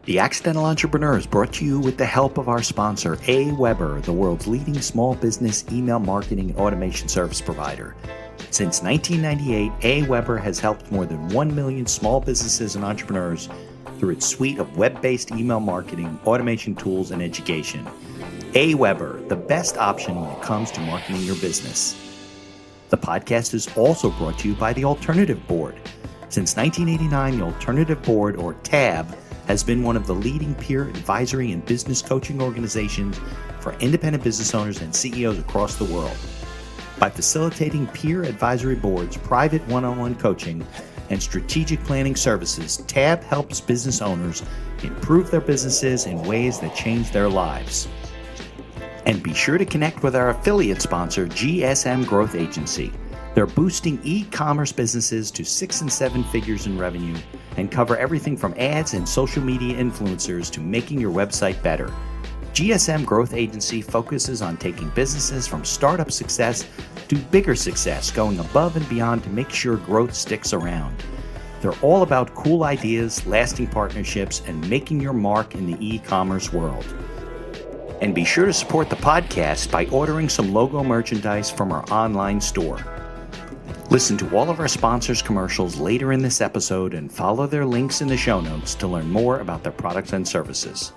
The Accidental Entrepreneur is brought to you with the help of our sponsor, AWeber, the world's leading small business email marketing and automation service provider. Since 1998, AWeber has helped more than 1 million small businesses and entrepreneurs through its suite of web-based email marketing, automation tools, and education. AWeber, the best option when it comes to marketing your business. The podcast is also brought to you by the Alternative Board. Since 1989, the Alternative Board, or TAB, has been one of the leading peer advisory and business coaching organizations for independent business owners and CEOs across the world. By facilitating peer advisory boards, private one-on-one coaching, and strategic planning services, TAB helps business owners improve their businesses in ways that change their lives. And be sure to connect with our affiliate sponsor, GSM Growth Agency. They're boosting e-commerce businesses to 6 and 7 figures in revenue and cover everything from ads and social media influencers to making your website better. GSM Growth Agency focuses on taking businesses from startup success to bigger success, going above and beyond to make sure growth sticks around. They're all about cool ideas, lasting partnerships, and making your mark in the e-commerce world. And be sure to support the podcast by ordering some logo merchandise from our online store. Listen to all of our sponsors' commercials later in this episode and follow their links in the show notes to learn more about their products and services.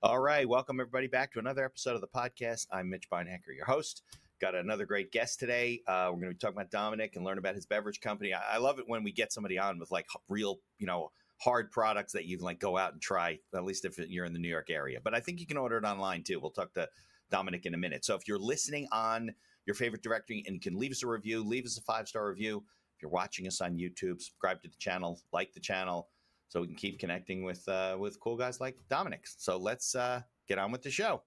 All right, welcome everybody back to another episode of the podcast. I'm Mitch Beinhacker, your host. Got another great guest today. We're going to be talking about Dominic and learn about his beverage company. I love it when we get somebody on with like real, hard products that you can like go out and try, at least if you're in the New York area. But I think you can order it online too. We'll talk to Dominic in a minute. So if you're listening on your favorite directory and you can leave us a review, leave us a 5-star review. If you're watching us on YouTube, subscribe to the channel, like the channel, so we can keep connecting with cool guys like Dominic. So let's get on with the show.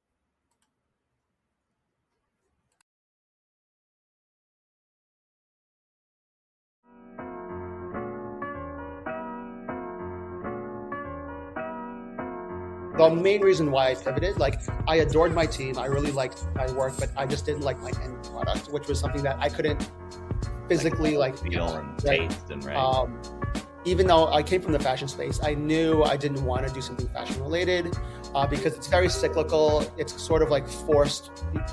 The main reason why I pivoted, I adored my team. I really liked my work, but I just didn't like my end product, which was something that I couldn't physically feel and taste and right. Even though I came from the fashion space, I knew I didn't want to do something fashion related because it's very cyclical. It's sort of like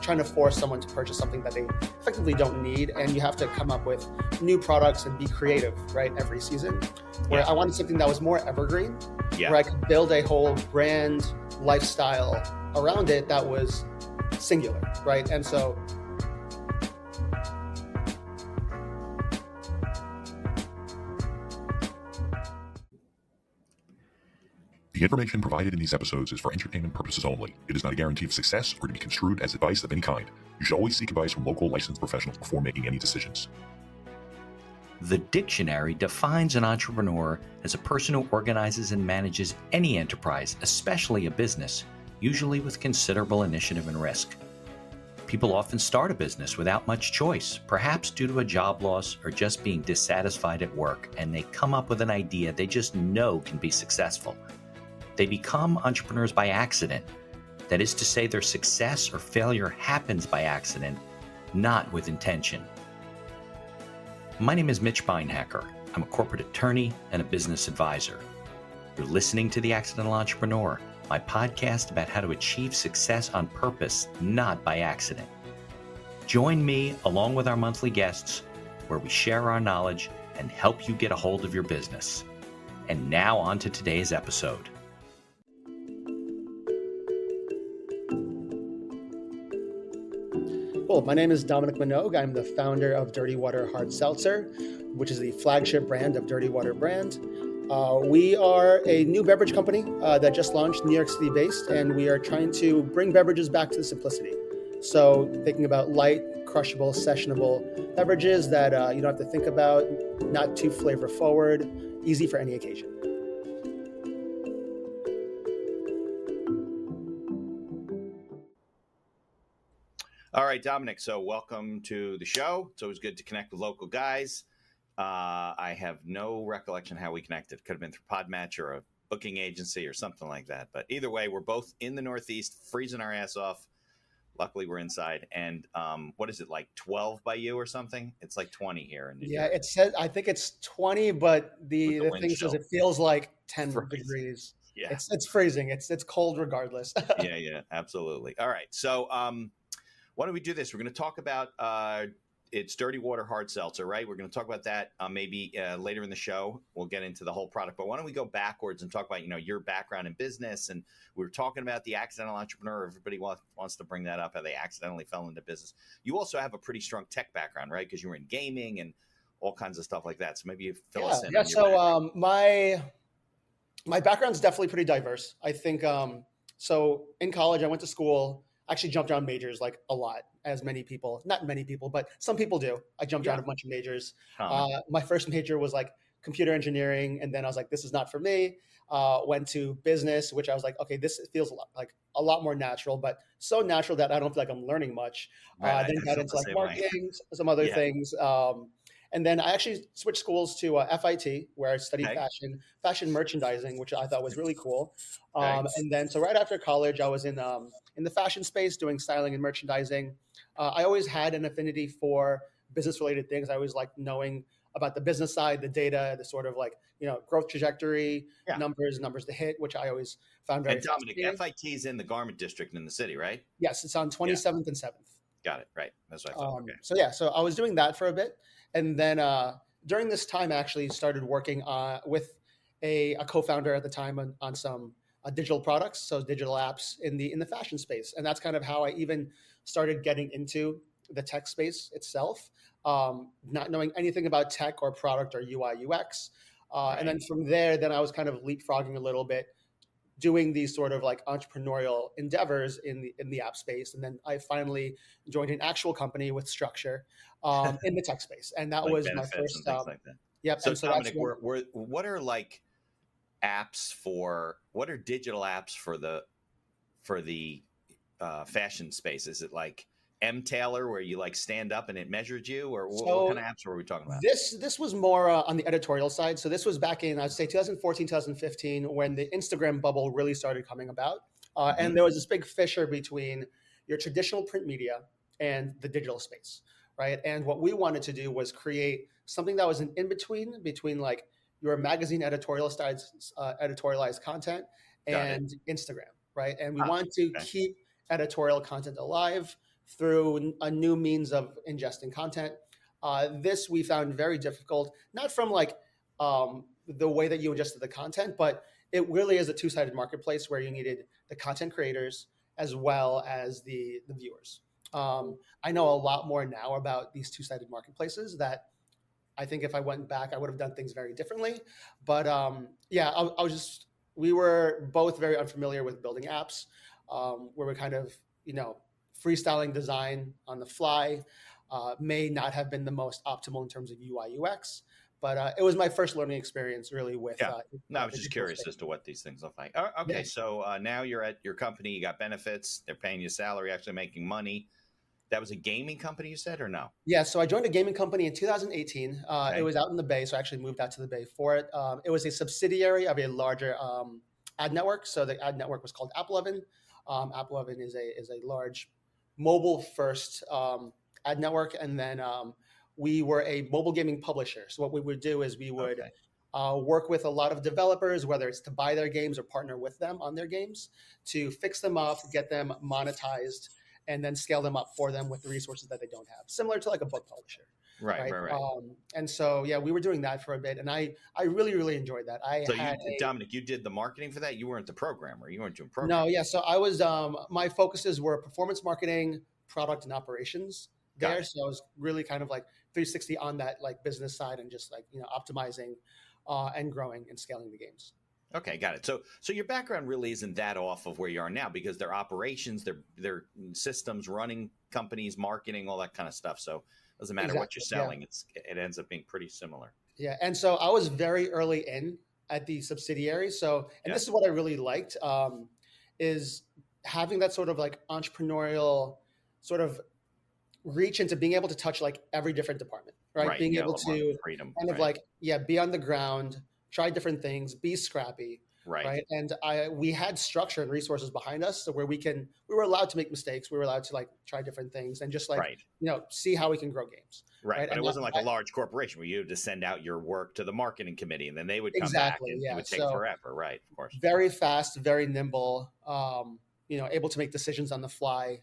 trying to force someone to purchase something that they effectively don't need. And you have to come up with new products and be creative, right, every season. Where I wanted something that was more evergreen, where I could build a whole brand lifestyle around it that was singular, right? And so The information provided in these episodes is for entertainment purposes only. It is not a guarantee of success or to be construed as advice of any kind. You should always seek advice from local licensed professionals before making any decisions. The dictionary defines an entrepreneur as a person who organizes and manages any enterprise, especially a business, usually with considerable initiative and risk. People often start a business without much choice, perhaps due to a job loss or just being dissatisfied at work, and they come up with an idea they just know can be successful. They become entrepreneurs by accident. That is to say, their success or failure happens by accident, not with intention. My name is Mitch Beinhacker. I'm a corporate attorney and a business advisor. You're listening to The Accidental Entrepreneur, my podcast about how to achieve success on purpose, not by accident. Join me along with our monthly guests, where we share our knowledge and help you get a hold of your business. And now on to today's episode. Cool. My name is Dominic Minogue. I'm the founder of Dirty Water Hard Seltzer, which is the flagship brand of Dirty Water brand. We are a new beverage company that just launched, New York City based, and we are trying to bring beverages back to the simplicity. So thinking about light, crushable, sessionable beverages that you don't have to think about, not too flavor forward, easy for any occasion. All right, Dominic, so welcome to the show. It's always good to connect with local guys. I have no recollection how we connected. Could have been through Podmatch or a booking agency or something like that. But either way, we're both in the Northeast, freezing our ass off. Luckily, we're inside. And what is it, like 12 by you or something? It's like 20 here in New Yeah, Jersey it says I think it's 20, but with the the wind thing says chill. it feels like 10 Freezing. degrees. Yeah. It's freezing. It's cold regardless. Yeah, yeah, absolutely. All right. So why don't we do this? We're going to talk about it's dirty water hard seltzer, right? We're going to talk about that maybe later in the show. We'll get into the whole product, but why don't we go backwards and talk about your background in business? And we were talking about the accidental entrepreneur. Everybody wants to bring that up, how they accidentally fell into business. You also have a pretty strong tech background, right? Because you were in gaming and all kinds of stuff like that. So maybe you fill us in. Yeah. On your background. My background's definitely pretty diverse. I think so in college I went to school, actually jumped around majors like a lot, as many people, not many people, but some people do. I jumped around a bunch of majors. My first major was like computer engineering, and then I was like, this is not for me. Went to business, which I was like, okay, this feels a lot more natural, but so natural that I don't feel like I'm learning much. Right, Then got into like marketing, some other Yeah. things. And then I actually switched schools to FIT, where I studied Okay. fashion merchandising, which I thought was really cool. Okay. And then, so right after college, I was in the fashion space doing styling and merchandising. I always had an affinity for business-related things. I always liked knowing about the business side, the data, the sort of like growth trajectory, Yeah. numbers to hit, which I always found very And Dominic, fascinating. FIT is in the garment district in the city, right? Yes, it's on 27th and 7th. Got it. Right. That's what I thought. Okay. So I was doing that for a bit, and then during this time, I actually started working with a co-founder at the time on some digital products, so digital apps in the fashion space, and that's kind of how I even started getting into the tech space itself, not knowing anything about tech or product or UI UX, and then from there, then I was kind of leapfrogging a little bit, doing these sort of like entrepreneurial endeavors in the app space, and then I finally joined an actual company with structure in the tech space, and that Like was my benefits first. and things like that. Yep. So, And so Dominic, that's what are like what are digital apps for the fashion space? Is it like Taylor where you like stand up and it measured you, or what kind of apps were we talking about? This was more on the editorial side. So this was back in, I'd say 2014, 2015, when the Instagram bubble really started coming about. And there was this big fissure between your traditional print media and the digital space, right? And what we wanted to do was create something that was an between like your magazine editorialized content and Instagram, right? And we wanted to keep editorial content alive through a new means of ingesting content. This we found very difficult, not from like the way that you ingested the content, but it really is a two-sided marketplace where you needed the content creators as well as the viewers. I know a lot more now about these two-sided marketplaces that I think if I went back, I would have done things very differently. But we were both very unfamiliar with building apps, where we're kind of, freestyling design on the fly. May not have been the most optimal in terms of UI UX, but it was my first learning experience really with. No, I was just curious as to what these things look like. Okay, so now you're at your company, you got benefits, they're paying you salary, actually making money. That was a gaming company, you said, or no? Yeah, so I joined a gaming company in 2018. It was out in the Bay, so I actually moved out to the Bay for it. It was a subsidiary of a larger ad network. So the ad network was called App11. App11 is a large mobile-first ad network, and then we were a mobile gaming publisher. So what we would do is we would work with a lot of developers, whether it's to buy their games or partner with them on their games, to fix them up, get them monetized, and then scale them up for them with the resources that they don't have, similar to like a book publisher. Right. And so, we were doing that for a bit, and I really, really enjoyed that. Dominic, you did the marketing for that? You weren't the programmer. You weren't doing programming. No, yeah. So I was, my focuses were performance marketing, product, and operations there. So I was really kind of like 360 on that like business side and just like, optimizing and growing and scaling the games. Okay, got it. So your background really isn't that off of where you are now, because they're operations, they're systems, running companies, marketing, all that kind of stuff. So it doesn't matter what you're selling. It ends up being pretty similar. Yeah. And so I was very early in at the subsidiary. So, and this is what I really liked, is having that sort of like entrepreneurial sort of reach into being able to touch like every different department, right? Being able to freedom, kind of like, be on the ground, try different things, be scrappy. Right. right? And we had structure and resources behind us, so where we were allowed to make mistakes, we were allowed to like try different things and just like Right. see how we can grow games. Right. But And it wasn't like a large corporation where you had to send out your work to the marketing committee and then they would come back exactly, and it yeah. would take So forever. Right. Of course. very fast, very nimble. Able to make decisions on the fly.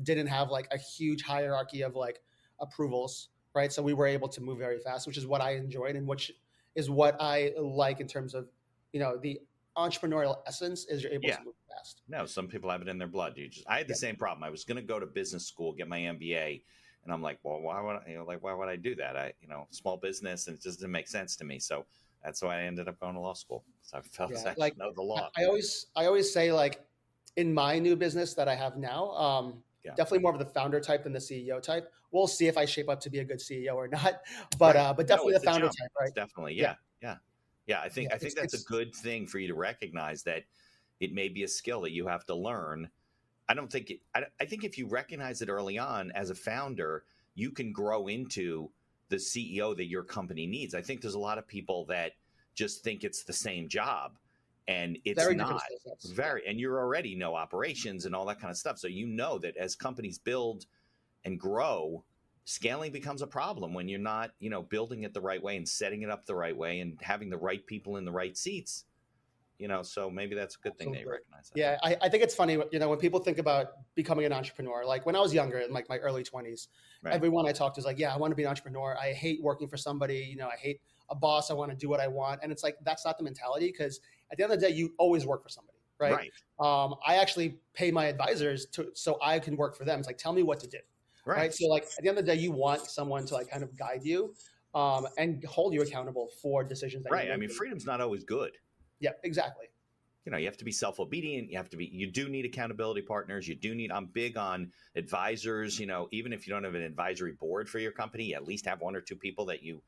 Didn't have like a huge hierarchy of like approvals, right? So we were able to move very fast, which is what I enjoyed and which is what I like in terms of, the entrepreneurial essence is you're able to move fast. No, some people have it in their blood. I had the same problem. I was going to go to business school, get my MBA, and I'm like, well, why would I do that? Small business, and it just didn't make sense to me. So that's why I ended up going to law school. So I felt I should know the law. I always say, like, in my new business that I have now, definitely more of the founder type than the CEO type. We'll see if I shape up to be a good CEO or not, but definitely the founder type, right? It's definitely, yeah. I think that's a good thing for you to recognize that it may be a skill that you have to learn. I think if you recognize it early on as a founder, you can grow into the CEO that your company needs. I think there's a lot of people that just think it's the same job. And it's very not and you're already know operations and all that kind of stuff. So that as companies build and grow, scaling becomes a problem when you're not, building it the right way and setting it up the right way and having the right people in the right seats. So maybe that's a good thing that you recognize that. Yeah, I think it's funny, when people think about becoming an entrepreneur, like when I was younger, in like my early 20s, everyone I talked to is like, yeah, I want to be an entrepreneur. I hate working for somebody, I hate a boss. I want to do what I want. And it's like, that's not the mentality, because at the end of the day, you always work for somebody, right? I actually pay my advisors so I can work for them. It's like, tell me what to do. Right. So like at the end of the day, you want someone to like kind of guide you and hold you accountable for decisions. That I mean, freedom's not always good. Yeah, exactly. You have to be self-obedient. You do need accountability partners. I'm big on advisors, even if you don't have an advisory board for your company, you at least have one or two people that you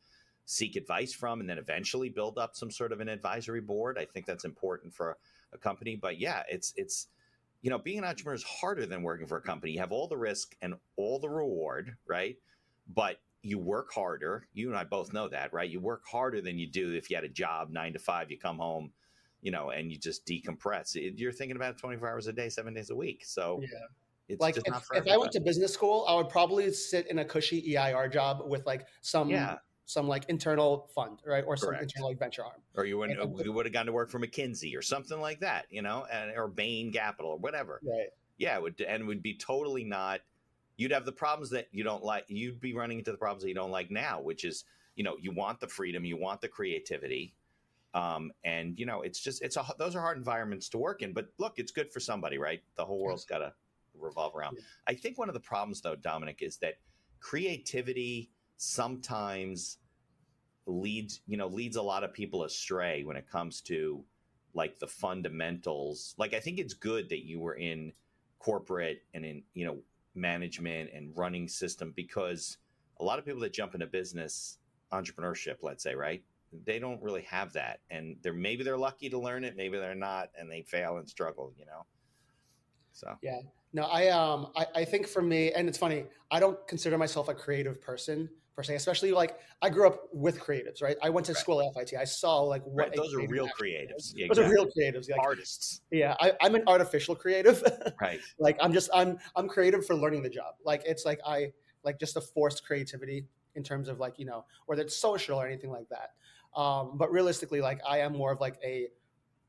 seek advice from, and then eventually build up some sort of an advisory board. I think that's important for a company. But yeah, it's being an entrepreneur is harder than working for a company. You have all the risk and all the reward, right? But you work harder. You and I both know that, right? You work harder than you do if you had a job 9 to 5, you come home, and you just decompress. You're thinking about it 24 hours a day, 7 days a week. So it's like just not for if I went to business school, I would probably sit in a cushy EIR job with like some like internal fund, right? Or some internal like venture arm. Or you would have gone to work for McKinsey or something like that, or Bain Capital or whatever. Right. Yeah, it would be totally not. You'd have the problems that you don't like. You'd be running into the problems that you don't like now, which is, you want the freedom, you want the creativity. And those are hard environments to work in, but look, it's good for somebody, right? The whole world's got to revolve around. Yeah. I think one of the problems though, Dominic, is that creativity sometimes leads a lot of people astray when it comes to like the fundamentals. Like, I think it's good that you were in corporate and in, management and running system, because a lot of people that jump into business entrepreneurship, let's say, right, they don't really have that, and maybe they're lucky to learn it, maybe they're not, and they fail and struggle, So yeah, no, I think for me, and it's funny, I don't consider myself a creative person per se, especially like I grew up with creatives, right? I went to school at FIT. I saw like what those are real creatives. Yeah, those are real creatives, like, artists. Yeah, I'm an artificial creative. Right. Like I'm creative for learning the job. Like it's like I like just a forced creativity in terms of like, whether it's social or anything like that. But realistically, like I am more of like a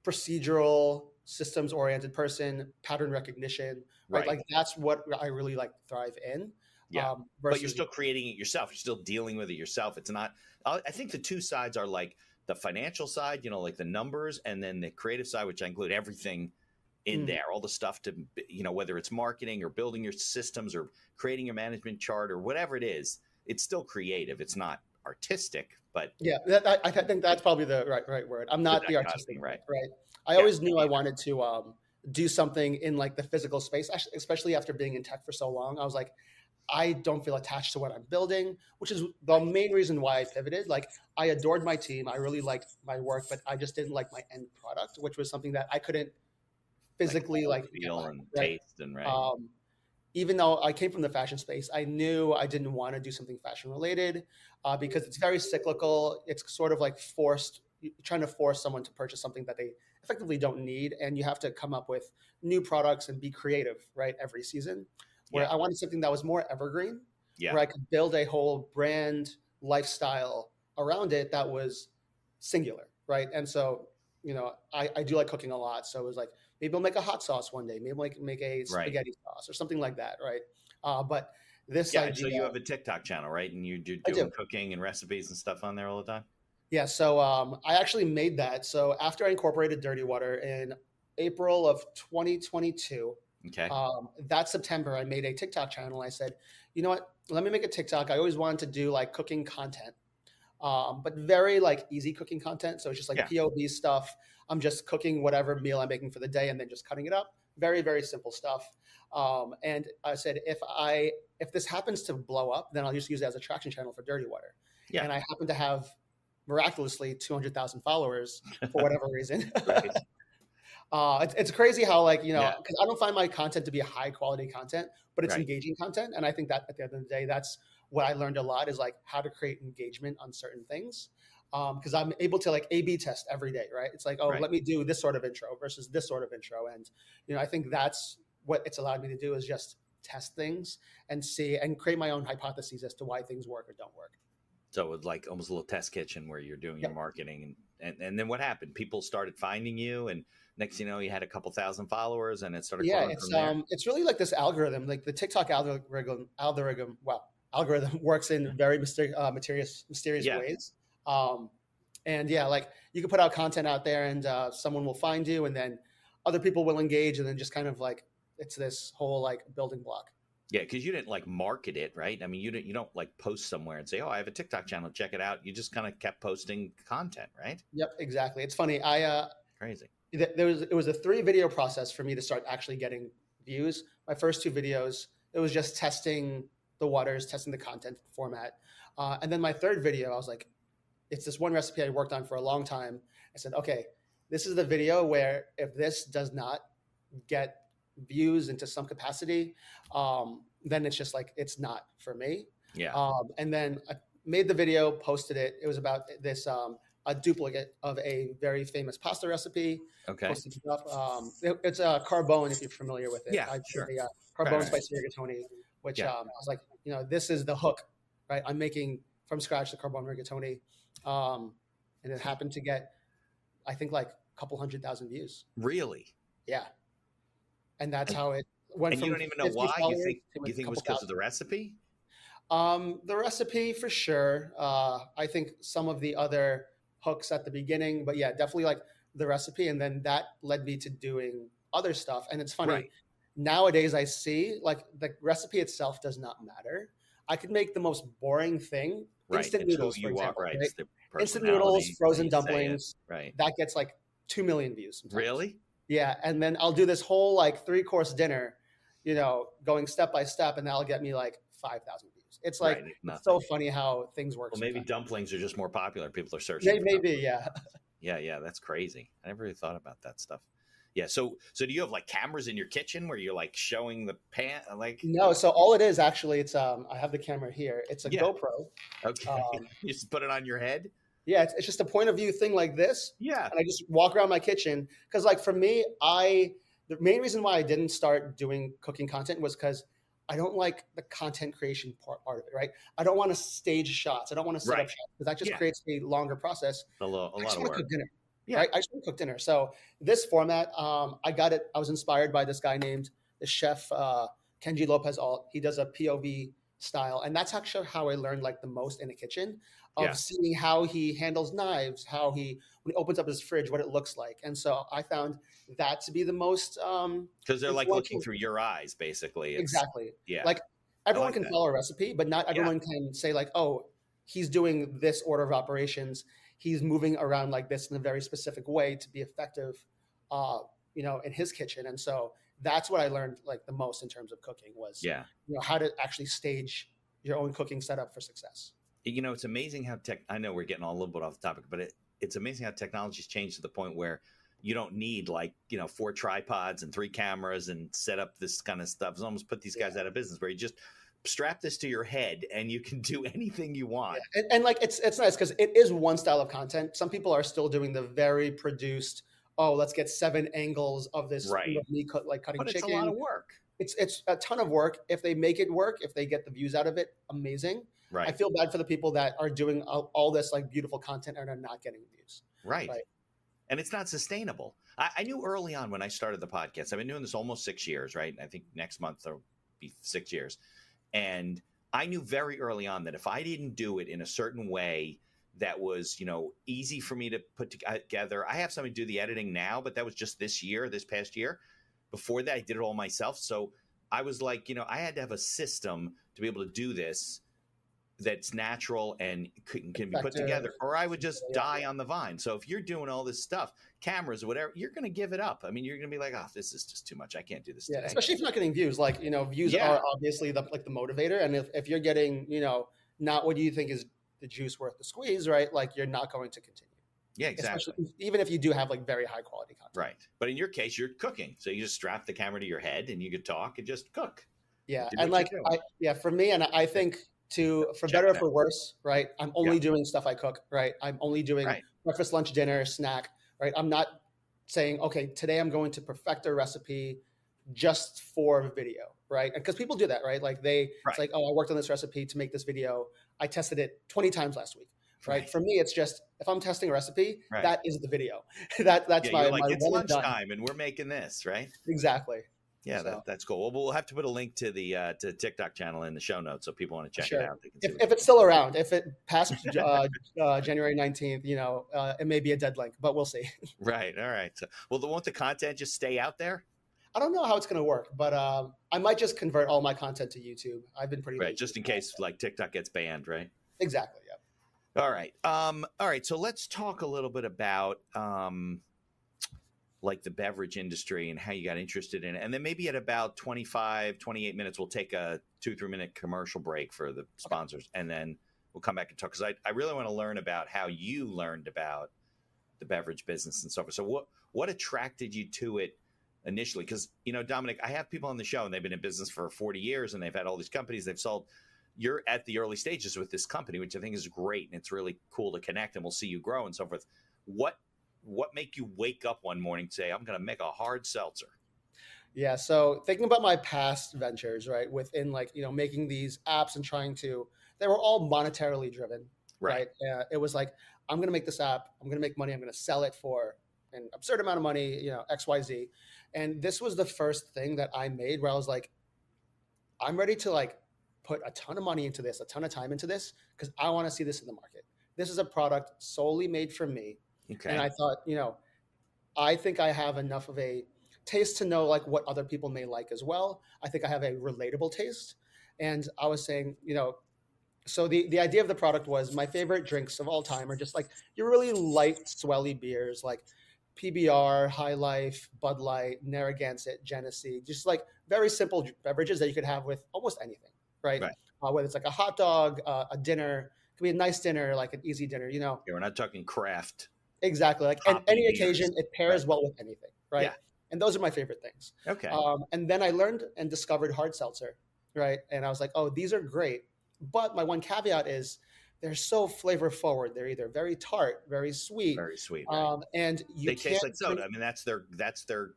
procedural, systems oriented person, pattern recognition, right? Like that's what I really like thrive in. Yeah, but you're still creating it yourself. You're still dealing with it yourself. It's not. I think the two sides are like the financial side, like the numbers, and then the creative side, which I include everything in there, all the stuff to, whether it's marketing or building your systems or creating your management chart or whatever it is. It's still creative. It's not artistic, but yeah, I think that's probably the right word. I'm not the artistic, right? I always knew I wanted to do something in like the physical space, especially after being in tech for so long. I was like, I don't feel attached to what I'm building, which is the main reason why I pivoted. Like I adored my team. I really liked my work, but I just didn't like my end product, which was something that I couldn't physically like feel and taste and even though I came from the fashion space, I knew I didn't want to do something fashion related because it's very cyclical. It's sort of like forced, trying to force someone to purchase something that they effectively don't need, and you have to come up with new products and be creative, right, every season. Where Yeah. I wanted something that was more evergreen, Yeah. where I could build a whole brand lifestyle around it that was singular, right? And so, I do like cooking a lot, so it was like maybe I'll make a hot sauce one day, maybe I'll make a Right. spaghetti sauce or something like that, right? But this Yeah. idea, So you have a TikTok channel, right? And you're I doing do. cooking and recipes and stuff on there all the time? Yeah, so I actually made that. So after I incorporated Dirty Water in April of 2022, Okay. that September, I made a TikTok channel. I said, you know what? Let me make a TikTok. I always wanted to do like cooking content, but very like easy cooking content. So it's just like Yeah. POV stuff. I'm just cooking whatever meal I'm making for the day and then just cutting it up. Very, very simple stuff. And I said, if this happens to blow up, then I'll just use it as a traction channel for Dirty Water. Yeah. And I happen to have miraculously 200,000 followers for whatever reason. Right. It's crazy how like, Yeah. because I don't find my content to be high quality content, but it's Right. engaging content. And I think that at the end of the day, that's what I learned a lot is like how to create engagement on certain things. Because I'm able to like A/B test every day, right? It's like, oh, Right. let me do this sort of intro versus this sort of intro. And, I think that's what it's allowed me to do is just test things and see and create my own hypotheses as to why things work or don't work. So it's like almost a little test kitchen where you're doing your Yep. marketing, and then what happened? People started finding you, and next thing you know, you had a couple thousand followers, and it started Yeah, growing from there. it's really like this algorithm, like the TikTok algorithm works in very mysterious Yeah. ways. And yeah, like you can put out content out there, and someone will find you, and then other people will engage, and then just kind of like it's this whole like building block. Yeah, because you didn't like market it, right? I mean, you don't like post somewhere and say, "Oh, I have a TikTok channel, check it out." You just kind of kept posting content, right? Yep, exactly. It's funny. Crazy. It was a 3 video process for me to start actually getting views. My first 2 videos, it was just testing the waters, testing the content format, and then my 3rd video, I was like, it's this one recipe I worked on for a long time. I said, okay, this is the video where if this does not get views into some capacity, then it's just like it's not for me. Yeah. And then I made the video, posted it. It was about this a duplicate of a very famous pasta recipe. Okay. Posted it up. It's a carbone, if you're familiar with it. Yeah, I sure. did a carbone Right. spicy rigatoni, which Yeah. I was like, this is the hook, right? I'm making from scratch the carbone rigatoni, and it happened to get, I think, like a couple 100,000 views. Really? Yeah, and that's And- how it went. And you from don't even know 50 why? You followers think to, like, it was couple because of the thousand. recipe? The recipe for sure. I think some of the other hooks at the beginning, but yeah, definitely like the recipe, and then that led me to doing other stuff. And it's funny, Right. nowadays I see like the recipe itself does not matter. I could make the most boring thing, Right. instant It's who noodles, for you are, example. right? Right? It's the Instant noodles, personality, frozen the way you say it. dumplings, Right. that gets like 2 million views sometimes. Really? Yeah, and then I'll do this whole like 3-course dinner, going step by step, and that'll get me like 5,000 views. It's like Right. it's Nothing. so funny how things work. Well, maybe sometimes. dumplings are just more popular. People are searching. for Maybe, dumplings. yeah. Yeah, that's crazy. I never really thought about that stuff. Yeah, so do you have like cameras in your kitchen where you're like showing the pan? Like, No, so all it is actually, it's I have the camera here. It's a Yeah. GoPro. okay, you just put it on your head. Yeah, it's just a point of view thing like this, Yeah, and I just walk around my kitchen because, like, for me, the main reason why I didn't start doing cooking content was because I don't like the content creation part of it. Right? I don't want to stage shots. I don't want to set up Right. shots because that just Yeah. creates a longer process. a I lot just of want to work. cook dinner. Yeah. Right? I just want to cook dinner. So this format, I got it. I was inspired by this guy named the chef Kenji Lopez Alt. He does a POV style, and that's actually how I learned like the most in the kitchen of Yeah. seeing how he handles knives, how when he opens up his fridge, what it looks like. And so I found that to be the most Because they're like influential. looking through your eyes, basically. It's, Exactly. Yeah. Like everyone like can that. follow a recipe, but not everyone can say like, oh, he's doing this order of operations. He's moving around like this in a very specific way to be effective, in his kitchen. And so that's what I learned like the most in terms of cooking was, Yeah. how to actually stage your own cooking setup for success. It's amazing how I know we're getting all a little bit off the topic, but it's amazing how technology's changed to the point where you don't need 4 tripods and 3 cameras and set up this kind of stuff. It's almost put these guys out of business where you just strap this to your head and you can do anything you want. And like it's nice because it is one style of content. Some people are still doing the very produced, oh, let's get 7 angles of this Right. of me like cutting But it's chicken. a lot of work. It's a ton of work. If they make it work, if they get the views out of it, amazing. Right. I feel bad for the people that are doing all this like beautiful content and are not getting views. Right. And it's not sustainable. I knew early on when I started the podcast, I've been doing this almost 6 years, right? I think next month there'll be 6 years. And I knew very early on that if I didn't do it in a certain way that was, easy for me to put together, I have somebody do the editing now, but that was just this past year. Before that, I did it all myself. So I was like, I had to have a system to be able to do this that's natural and can be put together, or I would just die on the vine. So if you're doing all this stuff, cameras or whatever, you're going to give it up. I mean, you're going to be like, oh, this is just too much. I can't do this today. Especially if you're not getting views. Like, views are obviously the motivator. And if you're getting, not what you think is the juice worth the squeeze, right? Like you're not going to continue. Yeah, exactly. Especially even if you do have like very high quality content. Right. But in your case, you're cooking. So you just strap the camera to your head and you could talk and just cook. Yeah. And like, for me, and I think for better or for worse, right? I'm only doing stuff I cook, right? I'm only doing breakfast, lunch, dinner, snack, right? I'm not saying, okay, today I'm going to perfect a recipe just for video, right? Because people do that, right? Like it's like, oh, I worked on this recipe to make this video. I tested it 20 times last week. Right. For me, it's just if I'm testing a recipe, that is the video. That's my it's lunchtime and we're making this, right? Exactly. Yeah, so. That's cool. Well, we'll have to put a link to the to TikTok channel in the show notes so people want to check it out. They can see if it's still around, if it passed January 19th, it may be a dead link, but we'll see. Right. All right. So, won't the content just stay out there? I don't know how it's going to work, but I might just convert all my content to YouTube. I've been pretty right, just in case like TikTok gets banned, right? Exactly. Yeah. All right. All right. So let's talk a little bit about like the beverage industry and how you got interested in it. And then maybe at about 25, 28 minutes, we'll take a 2-3 minute commercial break for the sponsors. And then we'll come back and talk. Because I really want to learn about how you learned about the beverage business and so forth. So what attracted you to it initially? Because, Dominic, I have people on the show and they've been in business for 40 years and they've had all these companies they've sold. You're at the early stages with this company, which I think is great. And it's really cool to connect and we'll see you grow and so forth. What make you wake up one morning and say, I'm going to make a hard seltzer? Yeah. So thinking about my past ventures, right, within making these apps and they were all monetarily driven, right? It was like, I'm going to make this app. I'm going to make money. I'm going to sell it for an absurd amount of money, X, Y, Z. And this was the first thing that I made where I was like, I'm ready to put a ton of money into this, a ton of time into this, because I want to see this in the market. This is a product solely made for me. Okay. And I thought, I think I have enough of a taste to know what other people may like as well. I think I have a relatable taste. And I was saying, so the idea of the product was my favorite drinks of all time are just your really light, swelly beers like PBR, High Life, Bud Light, Narragansett, Genesee, just very simple beverages that you could have with almost anything. Right. Whether it's a hot dog, a dinner, it could be a nice dinner, an easy dinner, Yeah, we're not talking craft. Exactly. And any occasion, it pairs well with anything. Right. Yeah. And those are my favorite things. Okay. And then I learned and discovered hard seltzer. Right. And I was like, oh, these are great. But my one caveat is they're so flavor forward. They're either very tart, very sweet. Very sweet. Right. And they taste like soda. I mean, that's their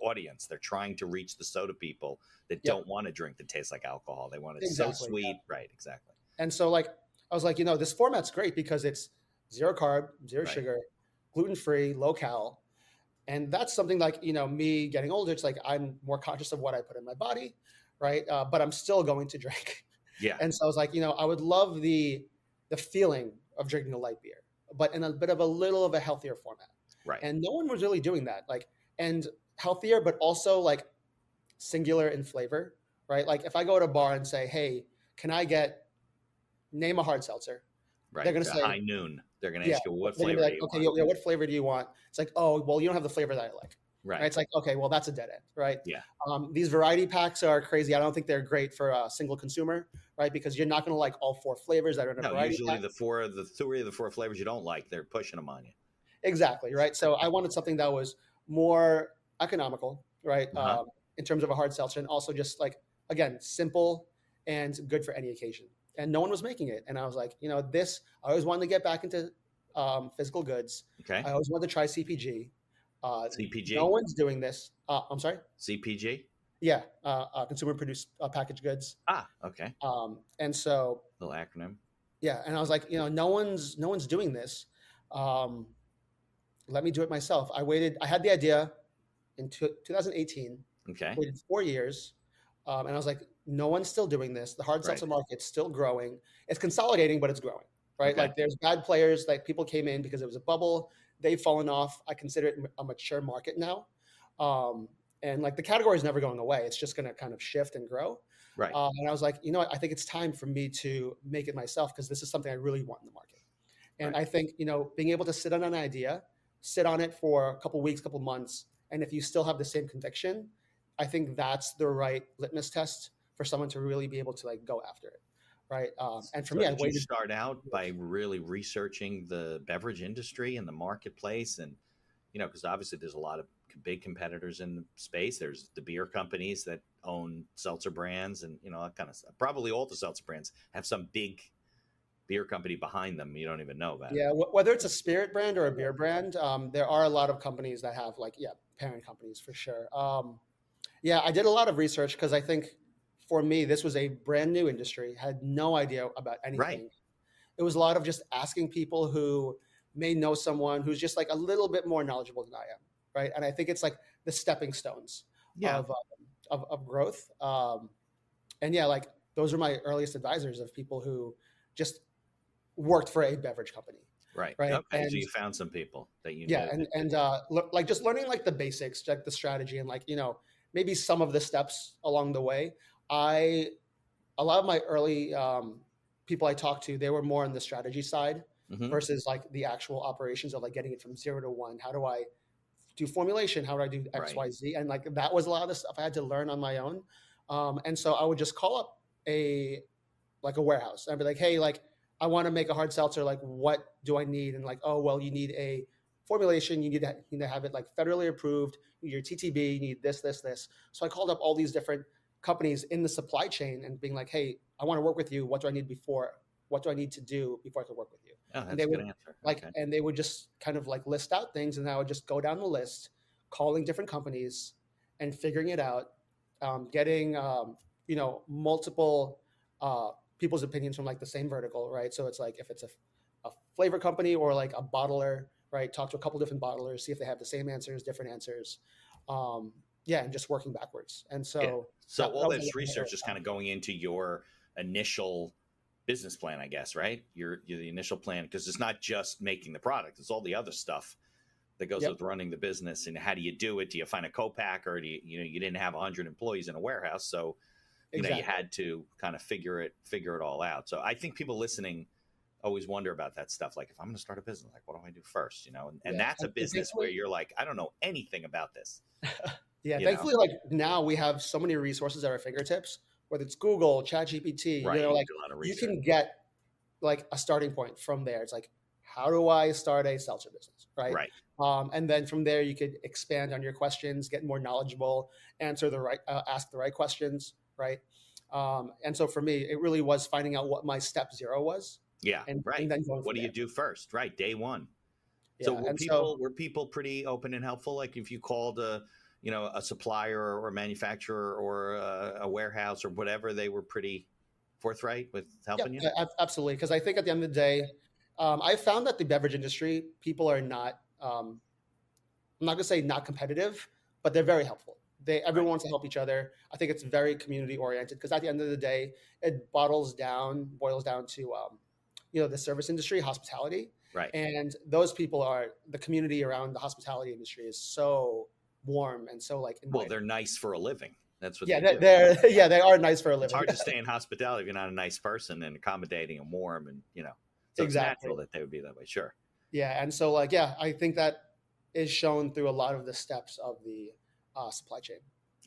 audience. They're trying to reach the soda people that don't want to drink that tastes like alcohol. They want it so sweet. Yeah. Right, exactly. And so I was like, this format's great because it's 0 carb, 0 sugar, gluten-free, low cal. And that's something me getting older, it's I'm more conscious of what I put in my body, right? But I'm still going to drink. Yeah. And so I was like, I would love the feeling of drinking a light beer, but in a bit of a little of a healthier format. Right. And no one was really doing that. And healthier, but also singular in flavor, right? If I go to a bar and say, hey, can I name a hard seltzer? Right. They're going to say high noon. They're going to ask you what flavor do you okay, want? what flavor do you want? It's oh, well, you don't have the flavor that I like. Right. It's okay, well, that's a dead end, right? Yeah. These variety packs are crazy. I don't think they're great for a single consumer, right? Because you're not going to like all 4 flavors that are in a variety usually pack. the 3 of the 4 flavors you don't like, they're pushing them on you. Exactly, right? So I wanted something that was more economical, right? In terms of a hard seltzer, and also just again, simple and good for any occasion. And no one was making it. And I was like, this, I always wanted to get back into physical goods. Okay. I always wanted to try CPG. CPG. No one's doing this. I'm sorry. CPG. Yeah, consumer produced packaged goods. Okay. And so, Little acronym. yeah, and I was like, no one's doing this. Let me do it myself. I had the idea in 2018. Okay. Waited 4 years, and I was like, no one's still doing this. The hard Right. seltzer market's still growing. It's consolidating, but it's growing, right? Okay. Like there's bad players. Like people came in because it was a bubble. They've fallen off. I consider it a mature market now, and like the category is never going away. It's just going to kind of shift and grow. Right. And I was like, I think it's time for me to make it myself because this is something I really want in the market. And Right. I think being able to sit on an idea, sit on it for a couple weeks, couple months, and if you still have the same conviction, I think that's the right litmus test for someone to really be able to like go after it, right? And for me, I did you waited. start out by really researching the beverage industry and the marketplace, and because obviously there's a lot of big competitors in the space. There's the beer companies that own seltzer brands, and that kind of stuff. Probably all the seltzer brands have some big beer company behind them you don't even know about. Yeah, whether it's a spirit brand or a beer brand, there are a lot of companies that have parent companies for sure. Yeah, I did a lot of research because I think for me, this was a brand new industry, had no idea about anything. Right. It was a lot of just asking people who may know someone who's just like a little bit more knowledgeable than I am, right? And I think it's like the stepping stones of growth. And yeah, like those are my earliest advisors of people who just worked for a beverage company. Right. Right. Okay. And, so you found some people that you yeah, knew. and like just learning like the basics, like the strategy, and like maybe some of the steps along the way. A lot of my early people I talked to, they were more on the strategy side versus like the actual operations of like getting it from 0 to 1. How do I do formulation? How do I do X, Y, Z? And like that was a lot of the stuff I had to learn on my own. And so I would just call up a warehouse. I'd be like, hey, like I want to make a hard seltzer. Like, what do I need? And like, oh, well, you need a formulation. You need to have it like federally approved. You need your TTB. You need this, this, this. So I called up all these different companies in the supply chain and being like, hey, I want to work with you. What do I need before? What do I need to do before I can work with you? Oh, that's and they a would good answer. like, and they would just kind of like list out things, and I would just go down the list, calling different companies and figuring it out, getting multiple people's opinions from like the same vertical, right? So it's like if it's a flavor company or like a bottler, right? Talk to a couple different bottlers, see if they have the same answers, different answers. And just working backwards. And so, so all this research is kind of going into your initial business plan, I guess, right? Your the initial plan, because it's not just making the product; it's all the other stuff that goes with running the business. And how do you do it? Do you find a co-packer? Do you didn't have 100 employees in a warehouse, so you had to kind of figure it all out. So I think people listening always wonder about that stuff. Like, if I'm going to start a business, like, what do I do first? And that's a business where you're like, I don't know anything about this. Yeah, thankfully, like now we have so many resources at our fingertips, whether it's Google, ChatGPT, like you can get like a starting point from there. It's like, how do I start a seltzer business, right? Right. And then from there, you could expand on your questions, get more knowledgeable, ask the right questions, right? And so for me, it really was finding out what my step 0 was. Yeah, and then what do you do first, right? Day one. Yeah, so were people pretty open and helpful? Like if you called a supplier or a manufacturer or a warehouse or whatever, they were pretty forthright with helping you? Absolutely. Because I think at the end of the day, I found that the beverage industry, people are not, I'm not going to say not competitive, but they're very helpful. Everyone wants to help each other. I think it's very community oriented because at the end of the day, it boils down to, the service industry, hospitality. Right. And those people are the community around the hospitality industry is so warm and so like inviting. Well, they're nice for a living. That's what they are nice for a living. It's hard to stay in hospitality if you're not a nice person and accommodating and warm and so exactly. It's natural that they would be that way. Sure. Yeah. And so I think that is shown through a lot of the steps of the supply chain.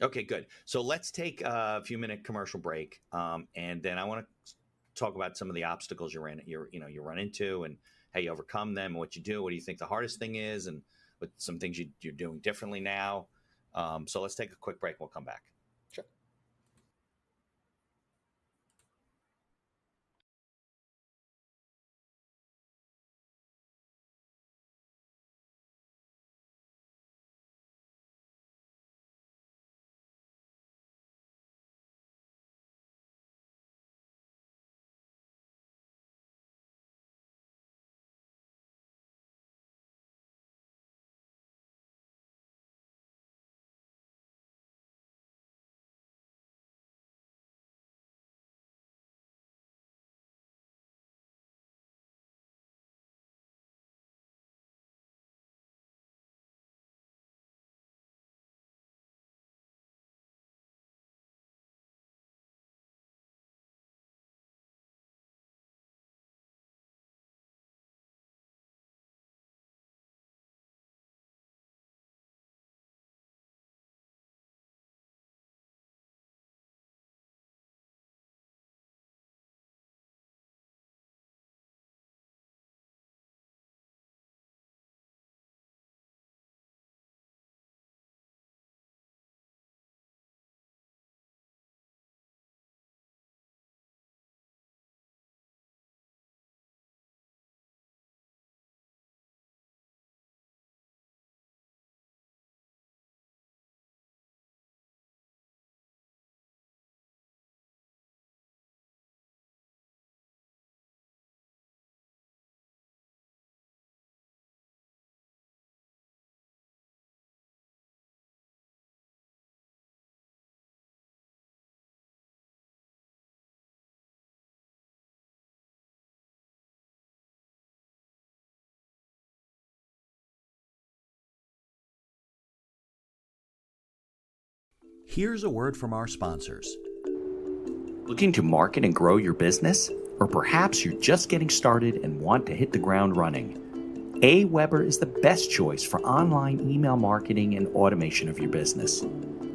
Okay, good. So let's take a few minute commercial break. And then I want to talk about some of the obstacles you run into and how you overcome them and what you do. What do you think the hardest thing is and what some things you're doing differently now. So let's take a quick break. We'll come back. Sure. Here's a word from our sponsors. Looking to market and grow your business? Or perhaps you're just getting started and want to hit the ground running? AWeber is the best choice for online email marketing and automation of your business.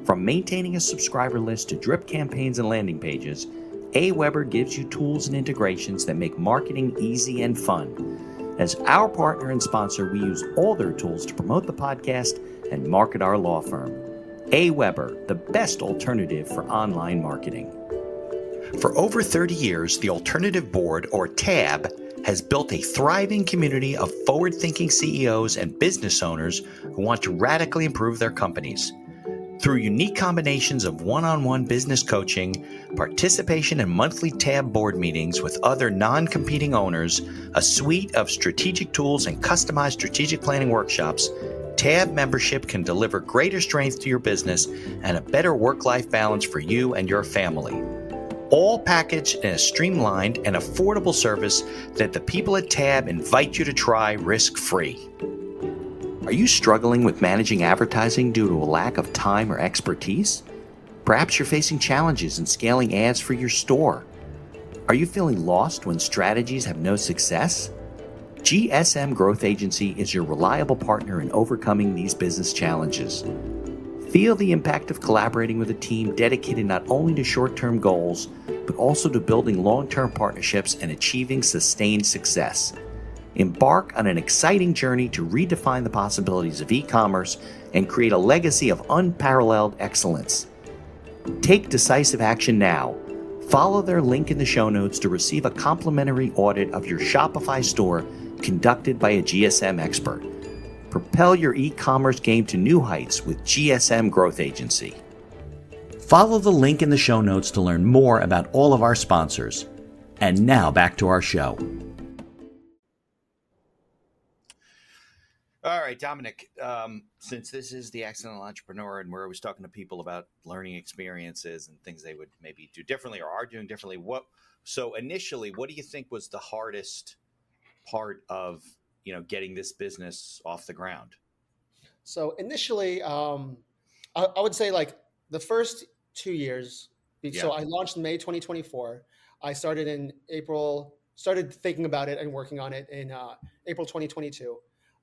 From maintaining a subscriber list to drip campaigns and landing pages, AWeber gives you tools and integrations that make marketing easy and fun. As our partner and sponsor, we use all their tools to promote the podcast and market our law firm. AWeber, the best alternative for online marketing. For over 30 years, the Alternative Board, or TAB, has built a thriving community of forward-thinking CEOs and business owners who want to radically improve their companies. Through unique combinations of one-on-one business coaching, participation in monthly TAB board meetings with other non-competing owners, a suite of strategic tools, and customized strategic planning workshops, TAB membership can deliver greater strength to your business and a better work-life balance for you and your family. All packaged in a streamlined and affordable service that the people at TAB invite you to try risk-free. Are you struggling with managing advertising due to a lack of time or expertise? Perhaps you're facing challenges in scaling ads for your store. Are you feeling lost when strategies have no success? GSM Growth Agency is your reliable partner in overcoming these business challenges. Feel the impact of collaborating with a team dedicated not only to short-term goals, but also to building long-term partnerships and achieving sustained success. Embark on an exciting journey to redefine the possibilities of e-commerce and create a legacy of unparalleled excellence. Take decisive action now. Follow their link in the show notes to receive a complimentary audit of your Shopify store conducted by a GSM expert. Propel your e-commerce game to new heights with GSM Growth Agency. Follow the link in the show notes to learn more about all of our sponsors. And now back to our show. All right, Dominic, since this is the Accidental Entrepreneur and we're always talking to people about learning experiences and things they would maybe do differently or are doing differently, so initially, what do you think was the hardest part of, getting this business off the ground? So initially, I would say like the first 2 years. So I launched in May 2024. I started in April, started thinking about it and working on it in April 2022.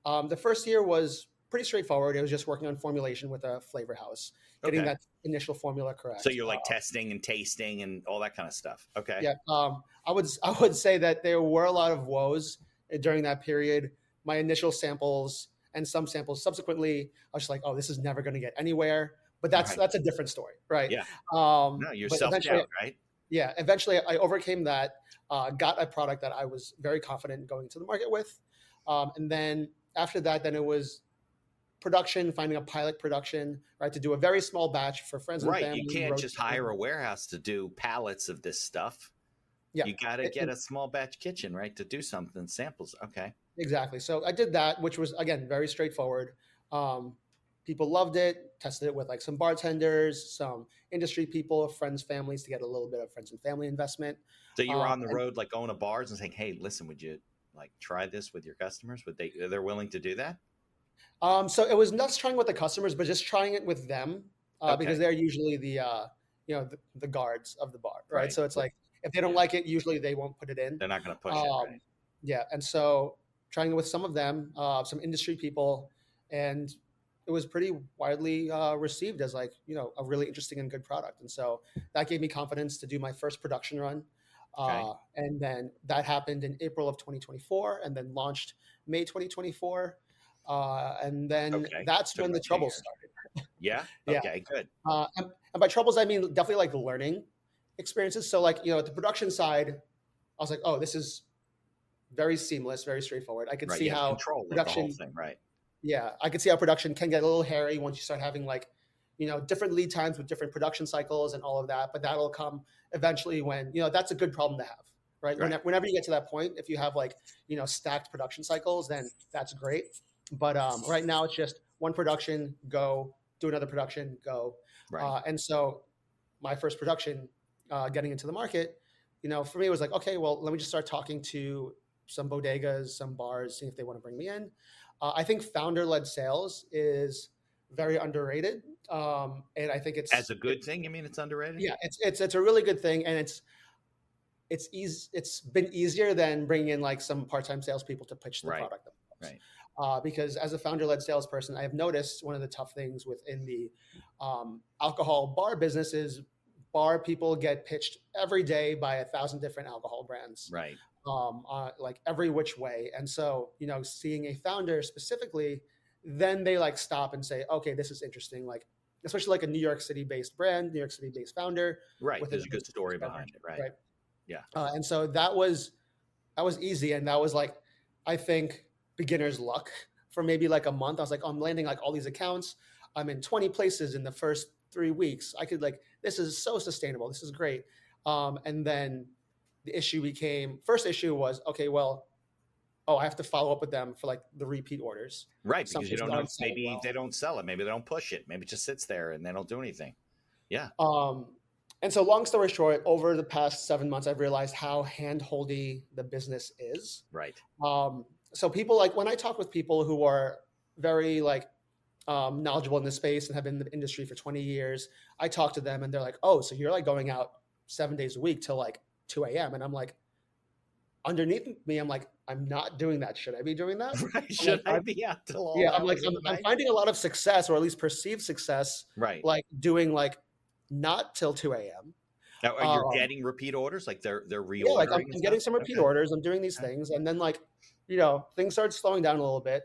The first year was pretty straightforward. It was just working on formulation with a flavor house, getting that initial formula correct. So you're like testing and tasting and all that kind of stuff. Okay. Yeah. I would say that there were a lot of woes during that period. My initial samples and some samples subsequently, I was just like, oh, this is never going to get anywhere. But that's a different story, right? Yeah. No, you're self-doubt, right? Yeah. Eventually, I overcame that, got a product that I was very confident in going to the market with. And then after that, then it was production, finding a pilot production, right, to do a very small batch for friends and family. Right. You can't just hire a warehouse to do pallets of this stuff. Yeah. You got to get a small batch kitchen, right, to do something, samples. Okay. Exactly. So I did that, which was, again, very straightforward. People loved it, tested it with like some bartenders, some industry people, friends, families, to get a little bit of friends and family investment. So you were on the road, like going to bars and saying, hey, listen, would you like try this with your customers? They're willing to do that? So it was not trying with the customers, but just trying it with them, because they're usually the guards of the bar, right? So it's like, if they don't like it, usually they won't put it in. They're not going to push it, right? Yeah. And so trying it with some of them, some industry people, and it was pretty widely received as like, a really interesting and good product. And so that gave me confidence to do my first production run. And then that happened in April of 2024 and then launched May 2024. And then that's when the troubles started. Yeah. Okay, good. And by troubles, I mean definitely like learning experiences. So like, at the production side, I was like, oh, this is very seamless, very straightforward. I could see how production, the whole thing, right? Yeah, I could see how production can get a little hairy once you start having like, different lead times with different production cycles and all of that. But that'll come eventually when, that's a good problem to have, right? Whenever you get to that point, if you have like, stacked production cycles, then that's great. But right now it's just one production, go, do another production, go. Right. And so my first production, getting into the market, for me it was like, okay, well, let me just start talking to some bodegas, some bars, see if they want to bring me in. I think founder-led sales is very underrated. And I think As a good thing, you mean it's underrated? yeah, it's a really good thing, and it's easy. It's been easier than bringing in like some part-time salespeople to pitch the Right. product themselves. Right. Because as a founder-led salesperson, I have noticed one of the tough things within the alcohol bar business is bar people get pitched every day by 1,000 different alcohol brands, Right. like every which way. And so, seeing a founder specifically, then they like stop and say, okay, this is interesting. Like, especially like a New York City based brand, New York City based founder. Right. There's a good story behind it. Right. Yeah. And so that was easy. And that was like, I think, beginner's luck for maybe like a month. I was like, oh, I'm landing like all these accounts. I'm in 20 places in the first 3 weeks. I could like, this is so sustainable. This is great. And then the first issue was, okay, well, I have to follow up with them for like the repeat orders. Right. Because you don't know, maybe they don't sell it. Maybe they don't push it. Maybe it just sits there and they don't do anything. Yeah. And so long story short, over the past 7 months, I've realized how hand-holdy the business is. Right. So people like when I talk with people who are very like knowledgeable in this space and have been in the industry for 20 years, I talk to them and they're like, oh, so you're like going out 7 days a week till like 2 a.m. And I'm like, underneath me, I'm like, I'm not doing that. Should I be doing that? Right. Should I be out till all I'm like, I'm finding a lot of success, or at least perceived success, right? Like doing like not till 2 a.m. Now, are you getting repeat orders? Like they're reordering? Yeah, like I'm getting some repeat orders. I'm doing these things, and then like, things started slowing down a little bit.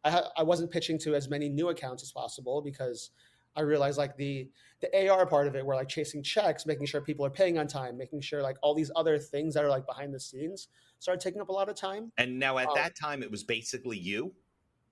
I wasn't pitching to as many new accounts as possible because I realized like the AR part of it, where like chasing checks, making sure people are paying on time, making sure like all these other things that are like behind the scenes started taking up a lot of time. And now at that time, it was basically you.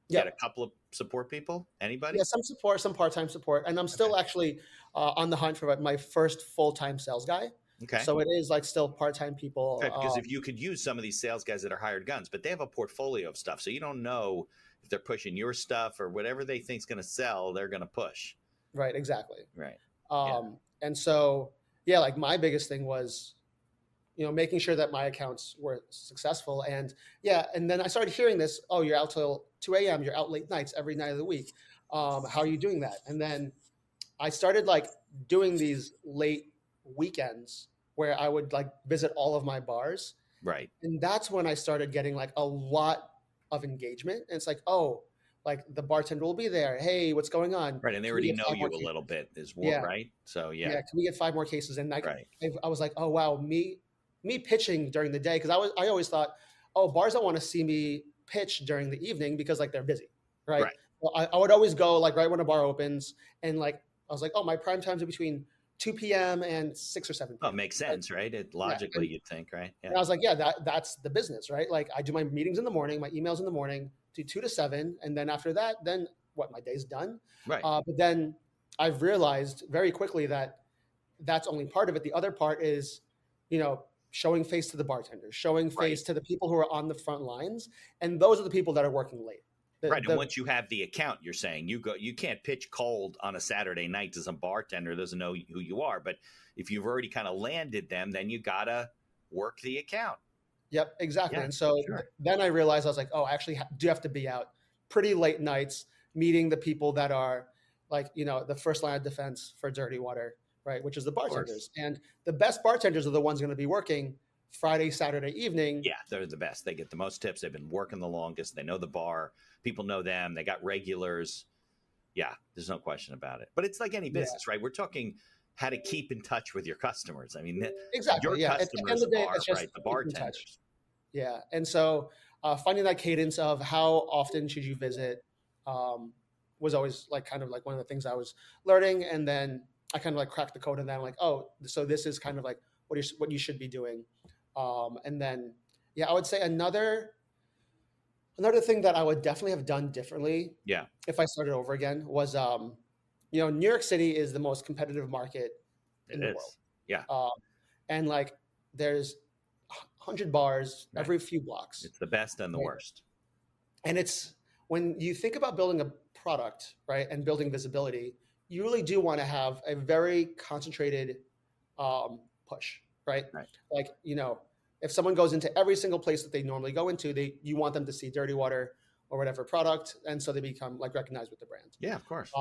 Yeah, had a couple of support people. Anybody? Yeah, some support, some part-time support, and I'm still actually on the hunt for my first full-time sales guy. Okay. So it is like still part-time people. Okay, because if you could use some of these sales guys that are hired guns, but they have a portfolio of stuff, so you don't know if they're pushing your stuff or whatever they think is going to sell, they're going to push. Right. Exactly. Right. And so, like my biggest thing was, making sure that my accounts were successful. And then I started hearing this, oh, you're out till 2 a.m., you're out late nights every night of the week. How are you doing that? And then I started like doing these late weekends where I would like visit all of my bars. Right. And that's when I started getting like a lot of engagement. And it's like, oh, like the bartender will be there. Hey, what's going on? Right. And they already know you a little bit as well, right? So, yeah. Can we get 5 more cases? And like, I was like, oh, wow, me pitching during the day. Cause I always thought, oh, bars don't want to see me pitch during the evening because like they're busy. Right. Well, I would always go like right when a bar opens. And like, I was like, oh, my prime times are between 2 p.m. and 6 or 7 p.m. Oh, it makes sense, right? Logically, you'd think, right? Yeah. And I was like, yeah, that's the business, right? Like I do my meetings in the morning, my emails in the morning, do 2 to 7. And then after that, then my day's done. Right. But then I've realized very quickly that that's only part of it. The other part is, showing face to the bartenders, showing face to the people who are on the front lines. And those are the people that are working late. And once you have the account, you're saying you can't pitch cold on a Saturday night to some bartender who doesn't know who you are. But if you've already kind of landed them, then you got to work the account. Yep, exactly. Yeah, and so then I realized I was like, oh, I actually do have to be out pretty late nights meeting the people that are like, the first line of defense for dirty water, right? Which is the bartenders. And the best bartenders are the ones going to be working Friday, Saturday evening. Yeah, they're the best. They get the most tips. They've been working the longest. They know the bar. People know them. They got regulars. Yeah, there's no question about it. But it's like any business, right? We're talking how to keep in touch with your customers. I mean, exactly. Your customers are right, the bartenders. Yeah, and so finding that cadence of how often should you visit was always like kind of like one of the things I was learning. And then I kind of like cracked the code, and then I'm like, oh, so this is kind of like what you should be doing. And then, I would say another thing that I would definitely have done differently. Yeah. If I started over again was, New York City is the most competitive market in the world. Yeah. And like there's 100 bars every few blocks. It's the best and the worst. And it's when you think about building a product, right, and building visibility, you really do want to have a very concentrated push, right? Like, if someone goes into every single place that they normally go into, you want them to see dirty water or whatever product, and so they become like recognized with the brand. Yeah, of course.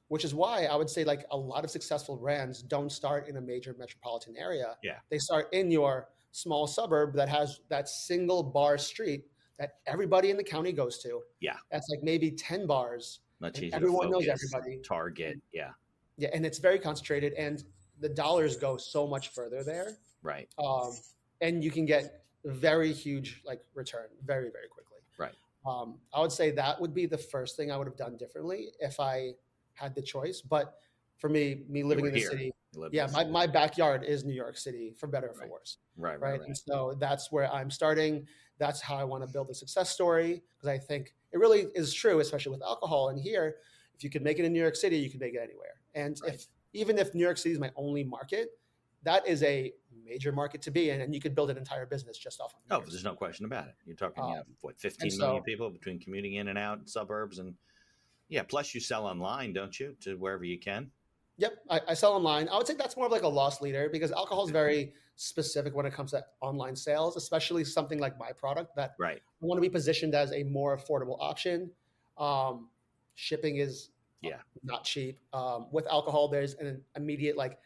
Which is why I would say like a lot of successful brands don't start in a major metropolitan area. Yeah. They start in your small suburb that has that single bar street that everybody in the county goes to. Yeah. That's like maybe 10 bars. Much and easier everyone to knows focus, everybody. target. Yeah. Yeah, and it's very concentrated, and the dollars go so much further there. Right. And you can get very huge like return very, very quickly. Right. I would say that would be the first thing I would have done differently if I had the choice. But for me living in the city, yeah, my backyard is New York City, for better or for worse. Right. And so that's where I'm starting. That's how I want to build a success story, because I think it really is true, especially with alcohol. And here, if you could make it in New York City, you can make it anywhere. And even if New York City is my only market, that is a major market to be in, and you could build an entire business just off of New York. There's no question about it. You're talking, 15 million people between commuting in and out in suburbs, and plus you sell online, don't you, to wherever you can? Yep, I sell online. I would say that's more of like a loss leader, because alcohol is very specific when it comes to online sales, especially something like my product that I want to be positioned as a more affordable option. Shipping is not cheap. With alcohol, there's an immediate like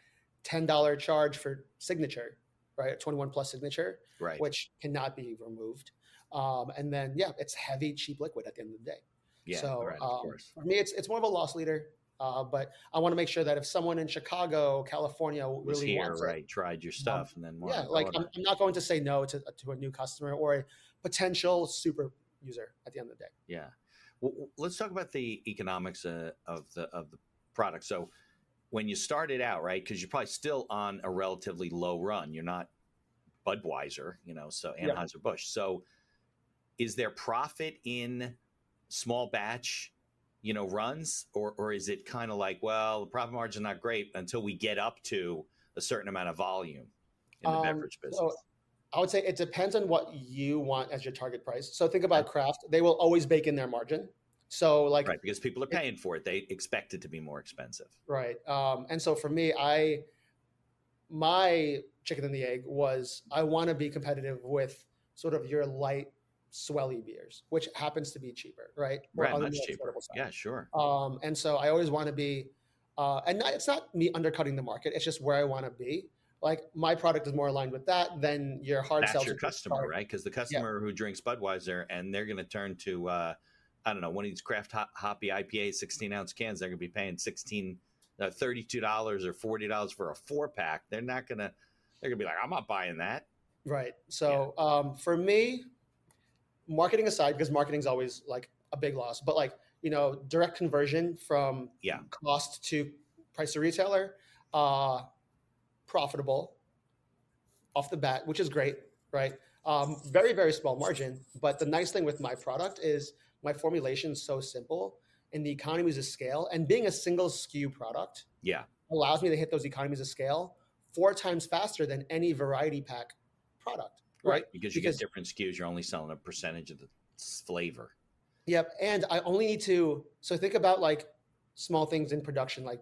$10 charge for signature, right? A 21 plus signature, which cannot be removed. And then, it's heavy, cheap liquid at the end of the day. Yeah, so of course. For me, it's more of a loss leader. But I want to make sure that if someone in Chicago, California really wants it, tried your stuff, and then I'm not going to say no to a new customer or a potential super user at the end of the day. Yeah. Well, let's talk about the economics of the product. So when you started out, right, because you're probably still on a relatively low run. You're not Budweiser, so Anheuser-Busch. So is there profit in small batch, runs, or is it kind of like, well, the profit margin is not great until we get up to a certain amount of volume in the beverage business? So I would say it depends on what you want as your target price. So think about craft; they will always bake in their margin. So because people are paying for it, they expect it to be more expensive. Right. And so for me, my chicken and the egg was I want to be competitive with sort of your light, swelly beers, which happens to be cheaper, right? Much cheaper. Yeah, sure. And so I always want to be, it's not me undercutting the market. It's just where I want to be. Like my product is more aligned with that than your hard seltzer. That's your customer, right? Because the customer who drinks Budweiser and they're going to turn to, I don't know, one of these craft hoppy IPA 16-ounce cans, they're going to be paying $32 or $40 for a 4-pack. They're going to be like, I'm not buying that. Right. So for me, marketing aside, because marketing is always like a big loss, but like, direct conversion from cost to price to retailer, profitable off the bat, which is great, right? Very, very small margin. But the nice thing with my product is my formulation is so simple and the economies of scale, and being a single SKU product allows me to hit those economies of scale 4 times faster than any variety pack product. Right. Because you get different SKUs, you're only selling a percentage of the flavor. Yep. And I only need to, so think about like small things in production, like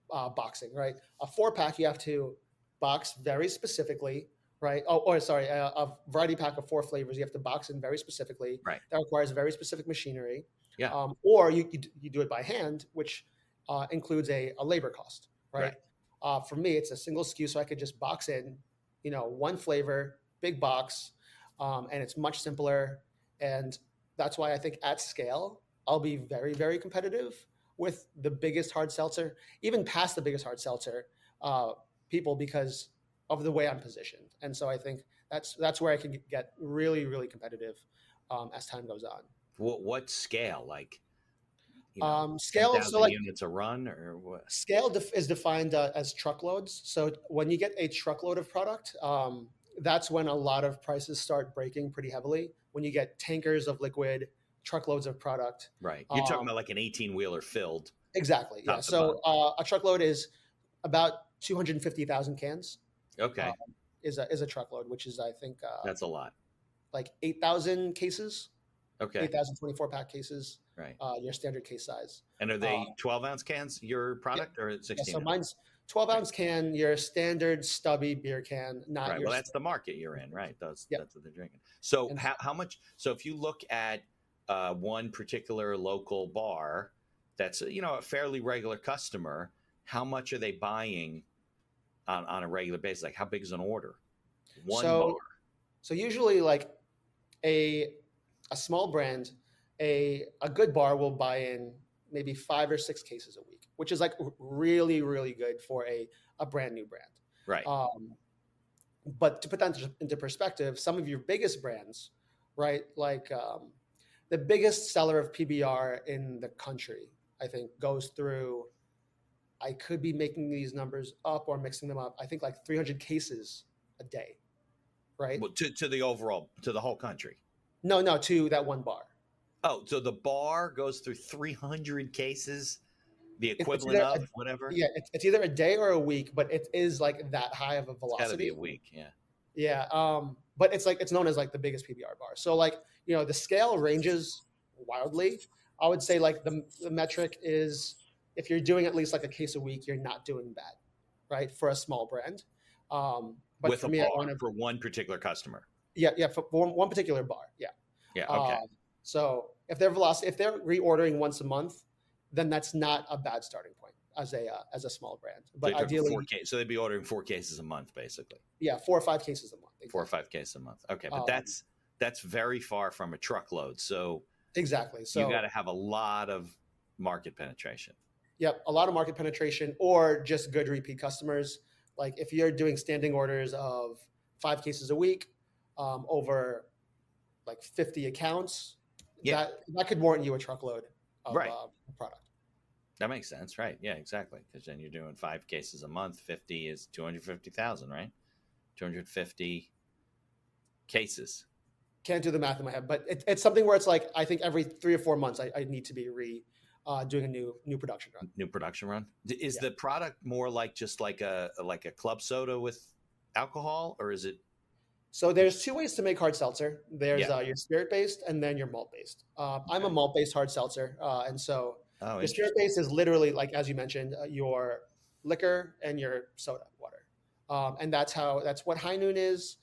boxing, right? A 4-pack, you have to box very specifically, right? A variety pack of 4 flavors, you have to box in very specifically. Right. That requires very specific machinery. Yeah. Or you do it by hand, which includes a labor cost, right? For me, it's a single SKU, so I could just box in, 1 flavor, big box, and it's much simpler. And that's why I think at scale, I'll be very, very competitive with the biggest hard seltzer, even past the biggest hard seltzer people, because of the way I'm positioned. And so I think that's where I can get really, really competitive as time goes on. What scale? Like, scale, 10,000 so like units a run, or what? Scale is defined as truckloads. So when you get a truckload of product, that's when a lot of prices start breaking pretty heavily. When you get tankers of liquid, truckloads of product. Right. You're talking about like an 18-wheeler filled. Exactly. Yeah. So a truckload is about 250,000 cans. Okay. Is a truckload, which is, I think, that's a lot. Like 8,000 cases. Okay. 8,000 24-pack cases. Right. Your standard case size. And are they 12-ounce cans, your product, or 16? Yeah, so mine's 12-ounce can, your standard stubby beer can, not right. your. Well, that's the market you're in, right? That's what they're drinking. So how much? So if you look at one particular local bar that's a fairly regular customer, how much are they buying on a regular basis? Like how big is an order? One bar. So usually like a small brand, a good bar will buy in maybe 5 or 6 cases a week, which is like really, really good for a brand new brand. Right. But to put that into perspective, some of your biggest brands, right? Like the biggest seller of PBR in the country, I think, goes through, I could be making these numbers up or mixing them up, I think like 300 cases a day, right? Well, to the whole country. No, to that one bar. Oh, so the bar goes through 300 cases, the equivalent of whatever? Yeah, it's either a day or a week, but it is like that high of a velocity. It's gotta be a week, yeah. Yeah, but it's known as like the biggest PBR bar. So like, the scale ranges wildly. I would say like the metric is if you're doing at least like a case a week, you're not doing bad, right? For a small brand. But with for a me, bar for one particular customer. Yeah, for one particular bar. Yeah. Yeah. Okay. So if they're reordering once a month, then that's not a bad starting point as a small brand. But ideally, so they'd be ordering 4 cases a month, basically. Yeah, 4 or 5 cases a month. Exactly. 4 or 5 cases a month. Okay, but that's very far from a truckload. So exactly. So you got to have a lot of market penetration. Yep, a lot of market penetration, or just good repeat customers. Like if you're doing standing orders of 5 cases a week, over like 50 accounts, that could warrant you a truckload of product. That makes sense, right? Yeah, exactly. Because then you're doing 5 cases a month. 50 is 250,000, right? 250 cases. Can't do the math in my head, but it's something where it's like I think every 3 or 4 months I need to be doing a new production run. New production run. Is the product more like just like a club soda with alcohol, or is it? So there's 2 ways to make hard seltzer. There's your spirit-based and then your malt-based. I'm a malt-based hard seltzer, and so your spirit-based is literally, like as you mentioned, your liquor and your soda water, and that's what High Noon is.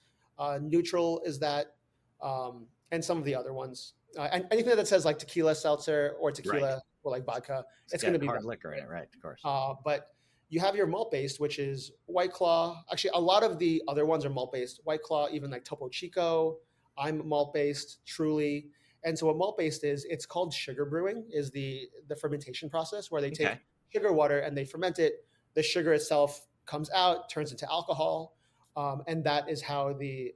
Neutral is that, and some of the other ones. And anything that says like tequila seltzer or tequila or like vodka, it's going to be hard liquor in it, right? Of course. But you have your malt-based, which is White Claw. Actually, a lot of the other ones are malt-based. White Claw, even like Topo Chico. I'm malt-based, Truly. And so what malt-based is, it's called sugar brewing, is the fermentation process where they take sugar water and they ferment it. The sugar itself comes out, turns into alcohol. And that is how the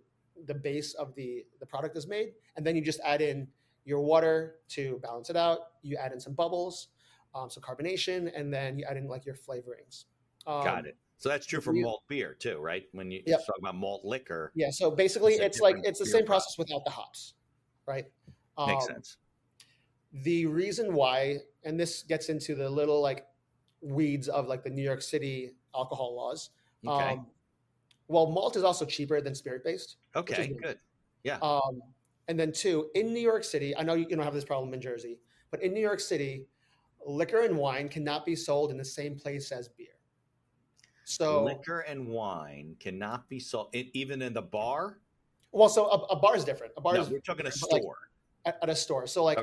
base of the product is made. And then you just add in your water to balance it out. You add in some bubbles, some carbonation, and then you add in like your flavorings. Got it. So that's true for malt beer too, right? When you talk about malt liquor. Yeah. So basically it's the same process without the hops, right? Makes sense. The reason why, and this gets into the little like weeds of like the New York City alcohol laws. Okay. Well, malt is also cheaper than spirit-based. Okay, good. Yeah. And then 2, in New York City, I know you don't have this problem in Jersey, but in New York City, liquor and wine cannot be sold in the same place as beer. So liquor and wine cannot be sold even in the bar? Well, so a bar is different. We're talking a store. Like at a store. So like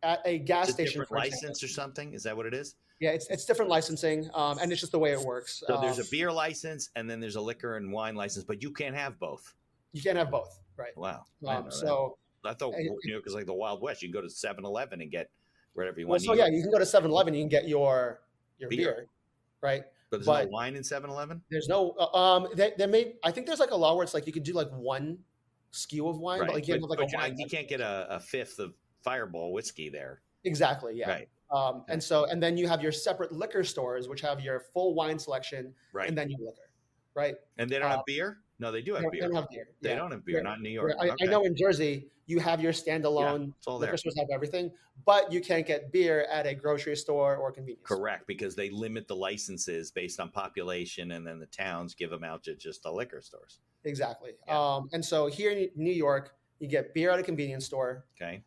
at a gas station, different license or something? Is that what it is? Yeah, it's different licensing, and it's just the way it works. So there's a beer license, and then there's a liquor and wine license, but you can't have both. You can't have both, right? Wow. So I thought New York was like the Wild West. You can go to 7-Eleven and get whatever you want. So yeah, you can go to 7-Eleven, you can get your beer, right? But there's no wine in 7-Eleven? There's no there may, I think there's like a law where it's like you could do like one SKU of wine, but like you can't get a fifth of Fireball whiskey there. Exactly, yeah. Right. And then you have your separate liquor stores, which have your full wine selection, and then your liquor, right? And they don't have beer? No, they do have beer. They don't have beer. They don't have beer, not in New York. I know in Jersey, you have your standalone liquor stores have everything, but you can't get beer at a grocery store or convenience store. Correct, because they limit the licenses based on population, and then the towns give them out to just the liquor stores. Exactly. Yeah. And so here in New York, you get beer at a convenience store. Okay.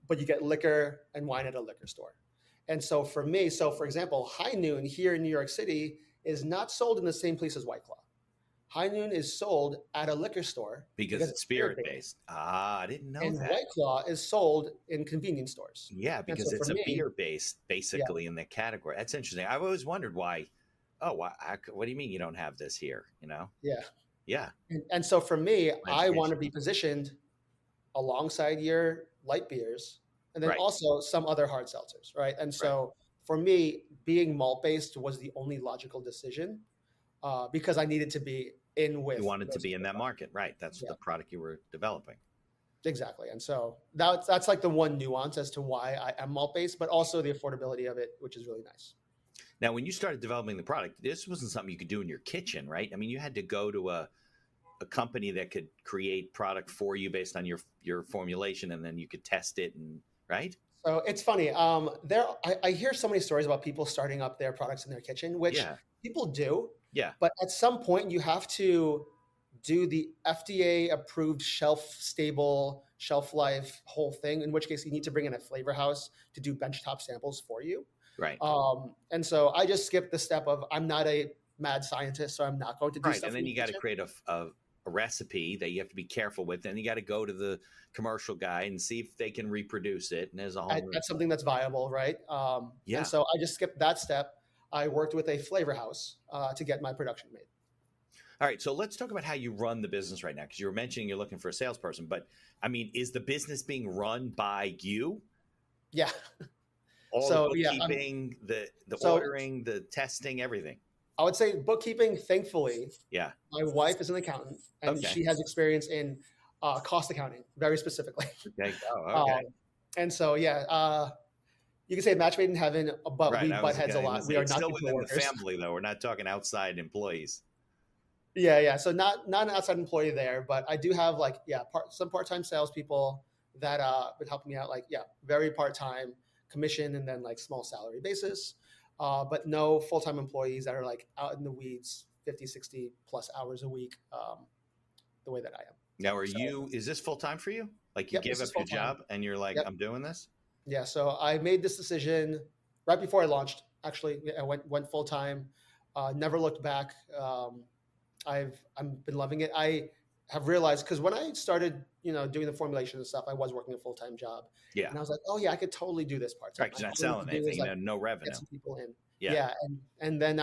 But you get liquor and wine at a liquor store. And so for me, for example, High Noon here in New York City is not sold in the same place as White Claw. High Noon is sold at a liquor store because it's spirit based. Ah, I didn't know and that. White Claw is sold in convenience stores. Yeah, And because so for it's a me, beer based yeah, basically in the category. That's interesting. I've always wondered why. Oh, what do you mean you don't have this here? yeah. Yeah, And so for me, I want education. to be positioned alongside your light beers and then Right. also some other hard seltzers, right? And Right. so for me, being malt based was the only logical decision because I needed to be in with You wanted to those be in other that products. market, right? That's Yeah, the product you were developing. exactly. And so that's like the one nuance as to why I am malt based, but also the affordability of it, which is really nice. Now, when you started developing the product, this wasn't something you could do in your kitchen, right? I mean, you had to go to a company that could create product for you based on your formulation, and then you could test it, and right? So it's funny. I hear so many stories about people starting up their products in their kitchen, which Yeah, people do, yeah, but at some point you have to do the FDA approved shelf stable shelf life whole thing. In which case you need to bring in a flavor house to do benchtop samples for you. right, And so I just skipped the step of I'm not a mad scientist, so I'm not going to do right. stuff And in then the you got to kitchen. create a recipe that you have to be careful with. Then you got to go to the commercial guy and see if they can reproduce it. And there's a whole That's something that's viable, right? And yeah. so I just skipped that step. I worked with a flavor house to get my production made. All right, so let's talk about how you run the business right now, because you were mentioning you're looking for a salesperson. But I mean, is the business being run by you? Yeah. All So the yeah, bookkeeping, the so ordering, the testing, everything. I would say bookkeeping. Thankfully, Yeah. my wife is an accountant, and Okay. she has experience in cost accounting, very specifically. Okay. Oh, okay. And so yeah, you can say match made in heaven, but Right. we I butt was heads a going to lot. say We are it's not still equal within the workers. family, though. We're not talking outside employees. Yeah. So not an outside employee there, but I do have like some part-time salespeople that been helping me out. Like very part-time commission and then like small salary basis, but no full-time employees that are like out in the weeds 50, 60 plus hours a week, the way that I am. Now, So, is this full time for you? Like you yep, give this up is your full-time. job and you're like, Yep. I'm doing this? Yeah. So I made this decision right before I launched. Actually, I went full-time, never looked back. I've been loving it. I have realized because when I started, doing the formulation and stuff, I was working a full-time job, Yeah. and I was like, oh yeah, I could totally do this part-time. Right. Because you're not All I selling need to do is, anything, no revenue. get some people in. Yeah. Yeah, and then